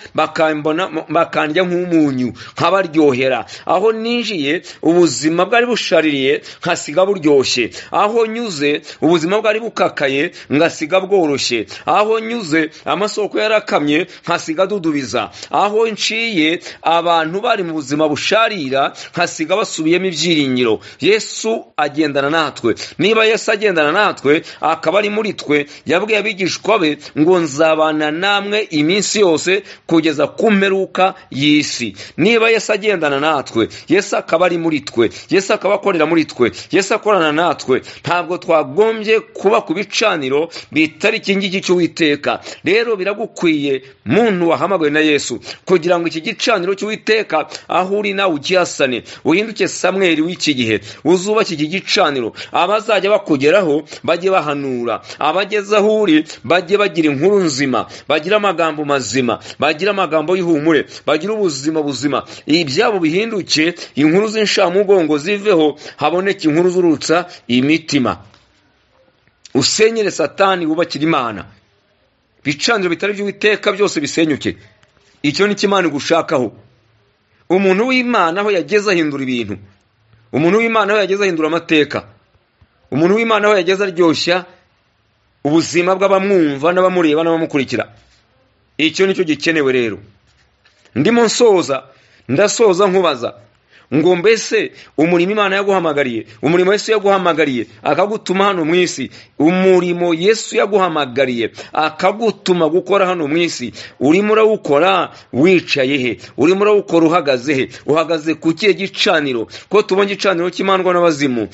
bakandya nk'umunyu, nkabaryohera. Aho ninjiye ubuzima bwari bushaririye nkasiga buryoshye, aho nyuze ubuzima bwari bukakaye ngasiga bworoshye, aho nyuze amasoko yarakamye nkasiga dudubiza, aho nciye abantu bari mu buzima sharira nkasiga basubiyemo ibyiringiro. Yesu agendana natwe. Niba Yesu agendana natwe akaba ari muri twe, yabwiye abigishwa be ngo nzabana namwe iminsi yose kugeza ku mperuka y'isi. Niba Yesu agendana natwe, Yesu akaba ari muri twe, Yesu akaba akorera muri twe, Yesu akorana natwe, ntabwo twagombye kuba ku bicaniro bitari ikingiki cy'Uwiteka. Rero biragukwiye muntu wahamagawe na Yesu kugira ngo iki gicaniro cy'Uwiteka aho uri nawe ukihasane, uhinduke Samweli w'iki gihe, uzubake iki gicaniro. Abazajya bakugeraho bajye bahanura, abageze aho uri bajye bagira inkuru nzima, bagira amagambo mazima, bagira amagambo y'ihumure, bagira ubuzima buzima. Ibyabo bihinduke inkuru z'inshamugongo ziveho, haboneke inkuru zurutsa imitima. Usenyere Satani, wubakira Imana. Bicaniro bitari by'Uwiteka byose bisenyuke. Icyo ni Imana igushakaho. Umuntu w'Imana aho yageze ahindura ibintu. Umuntu w'Imana aho yageze ahindura amateka. Umuntu w'Imana aho yageze aryoshya ubuzima bw'abamwumva n'abamureba n'abamukurikira. Icyo nicyo gikenewe rero. Ndimo ndasoza nkubaza ngo mbese umurimo Imana yaguhamagariye, umurimo Yesu yaguhamagariye akagutuma hano mu isi, umurimo Yesu yaguhamagariye akagutuma gukora hano mu isi, urimo urawukora wicaye he? Urimo urawukora uhagaze he? Uhagaze ku kihe gicaniro? Ko tubonye igicaniro cy'imandwa n'abazimu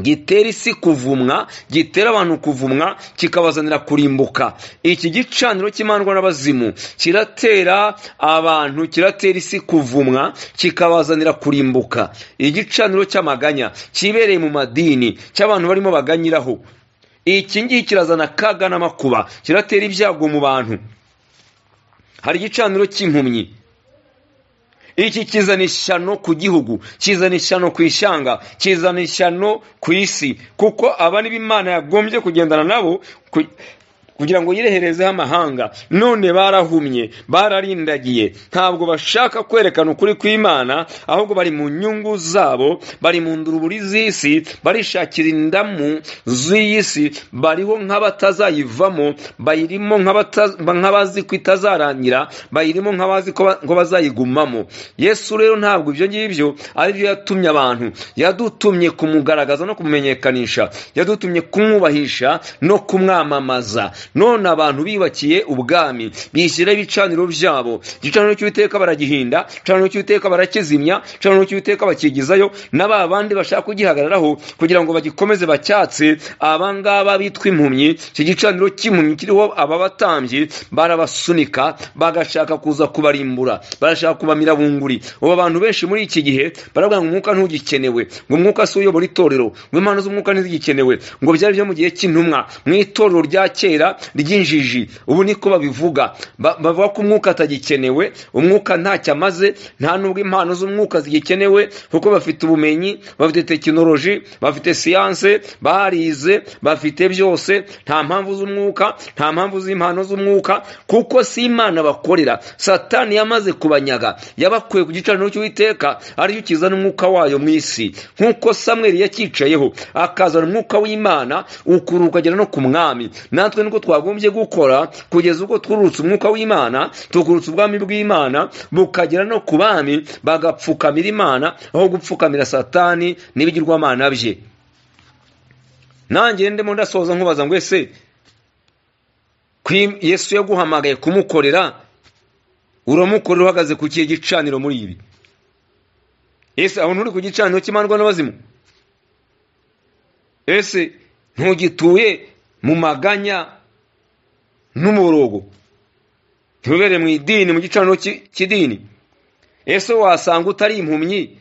gitera isi kuvumwa, gitera abantu kuvumwa, kikabazanira kurimbuka. Iki gicaniro cy'imandwa n'abazimu kiratera abantu, kiratera isi kuvumwa, kikabazanira kurimbuka. Igicaniro cy'amaganya kibereye mu madini, cy'abantu barimo baganyiraho, iki ngiki kirazana akaga n'amakuba, kiratera ibyago mu bantu. Hari igicaniro cy'impumyi, iki kizana ishyano ku gihugu, kizana ishyano ku ishyanga, kizana ishyano ku isi, kuko aba ni Imana yagombye kugendana nabo kugira ngo yireherezeho amahanga. None barahumye, bararindagiye, ntabwo bashaka kwerekana ukuri kw'Imana, ahubwo bari mu nyungu zabo, bari mu nduruburi z'isi, barishakira indamu z'isi, bariho nk'abatazayivamo, bayirimo nk'abazi ko itazarangira, bayirimo nk'abazi ko bazayigumamo. Yesu rero ntabwo ibyo ngibyo ari byo yatumye abantu, yadutumye kumugaragaza no kumumenyekanisha, yadutumye kumwubahisha no kumwamamaza. None abantu bibakiye ubwami, bishyiraho ibicaniro byabo. Igicaniro cy'Uwiteka baragihinda, igicaniro cy'Uwiteka barakizimya, igicaniro cy'Uwiteka bakigizayo, n'aba bandi bashaka kugihagararaho kugira ngo bagikomeze bacyatse. Abangaba bitwa impumyi, iki gicaniro cy'impumyi kiriho aba batambyi, barabasunika bagashaka kuza kubarimbura, barashaka kubamira bunguri. Ubu abantu benshi muri iki gihe baravuga ngo umwuka ntugikenewe, ngo umwuka si uyobora itorero, ngo impano z'umwuka ntizigikenewe, ngo byari byo mu gihe cy'intumwa, mu itorero rya kera ry'injiji. Ubu niko babivuga, bavuga ko umwuka atagikenewe, umwuka ntacyo amaze, nta nubwo impano z'umwuka zigikenewe, kuko bafite ubumenyi, bafite tekinoloji, bafite siyanse, barize, bafite byose. Nta mpamvu z'umwuka, nta mpamvu z'impano z'umwuka, kuko si Imana bakorera. Satani yamaze kubanyaga, yabakuye ku gicaniro cy'Uwiteka, ariyo kizana umwuka wayo mu isi, nk'uko Samweli yakicayeho akazana umwuka w'Imana, ukuru ukagera no ku mwami. Natwe niko twagombye gukora, kugeza ubwo twurutse umwuka w'Imana, tukurutse ubwami bw'Imana, bukagera no ku bami, bagapfukamira Imana aho gupfukamira Satani n'ibigirwamana bye. Nanjye ndimo ndasoza nkubaza ngo ese Yesu yaguhamagaye kumukorera, uramukorera uhagaze ku kihe gicaniro muri ibi? Ese aho nturi ku gicaniro cy'imandwa n'abazimu? Ese ntugituye mu maganya n'umuborogo? Ntubere mu idini, mu gicaniro cy'idini? Ese wasanga utari impumyi,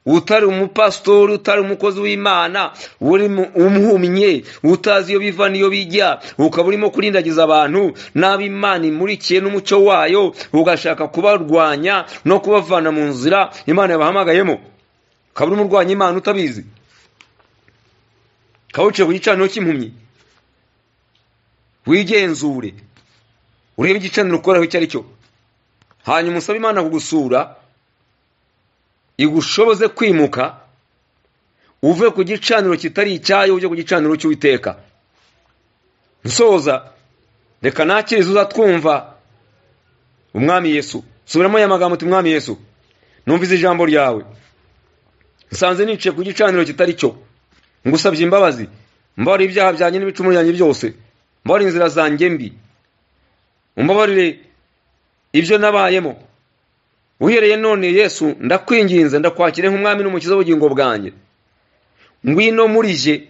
utari umupasitori, utari umukozi w'Imana, uri umuhumye, utazi iyo biva n'iyo bijya, ukaba urimo kurindagiza abantu n'ab'Imana imurikiye n'umucyo wayo, ugashaka kubarwanya no kubavana mu nzira Imana yabahamagayemo, ukaba urimo urwanya Imana utabizi, ukaba wicaye ku gicaniro cy'impumyi. Wigenzure, urebe igicaniro ukoraho icyo ari cyo, hanyuma usabe Imana kugusura, igushoboze kwimuka, uve ku gicaniro kitari icyayo ujye ku gicaniro cy'Uwiteka. Nsoza, reka nakirize uzatwumva umwami Yesu. Subiramo aya magambo uti: Mwami Yesu, numvise ijambo ryawe, nsanze nicaye ku gicaniro kitari cyo, ngusabye imbabazi, mbabarira ibyaha byanjye n'ibicumuro byanjye byose, mbabarira inzira zanjye mbi, umbabarire ibyo nabayemo. Uhereye none Yesu, ndakwinginze, ndakwakire nk'umwami n'umukiza w'ubugingo bwanjye. Ngwino muri je,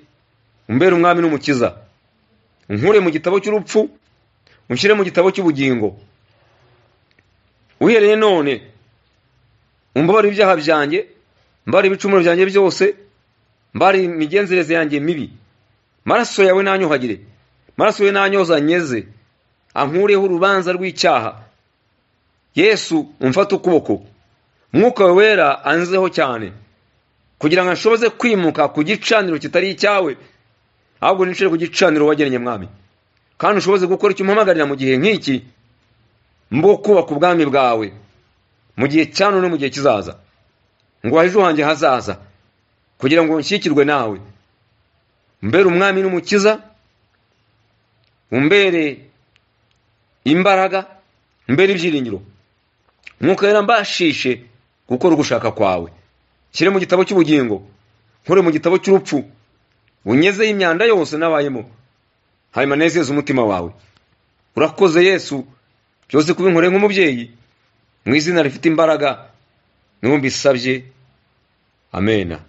umbere umwami n'umukiza, unkure mu gitabo cy'urupfu, unshyire mu gitabo cy'ubugingo. Uhereye none umbabarire ibyaha byanjye, mbabarire ibicumuro byanjye byose, mbabarire imigenzereze yanjye mibi. Maraso yawe nanyuhagire, maraso yawe nanyoza nyeze, ankureho urubanza rw'icyaha. Yesu umfata ukuboko, Mwuka wawe wera anzeho cyane, kugira ngo nshoboze kwimuka ku gicaniro kitari icyawe, ahubwo nicare ku gicaniro wagennye Mwami, kandi ushoboze gukora icyo umpamagarira mu gihe nk'iki, mbo kubaka ubwami bwawe mu gihe cya none no mu gihe kizaza, ngo ejo hanjye hazaza, kugira ngo nshyikirwe nawe, mbere umwami n'umukiza, umbere imbaraga, mbere ibyiringiro. Mwuka wera mbashishe gukora ugushaka kwawe, shyire mu gitabo cy'ubugingo, nkore mu gitabo cy'urupfu, unyezeho imyanda yose nabayemo, hanyuma nezeze umutima wawe. Urakoze Yesu, byose kubinkore nk'umubyeyi, mu izina rifite imbaraga niho mbisabye, amena.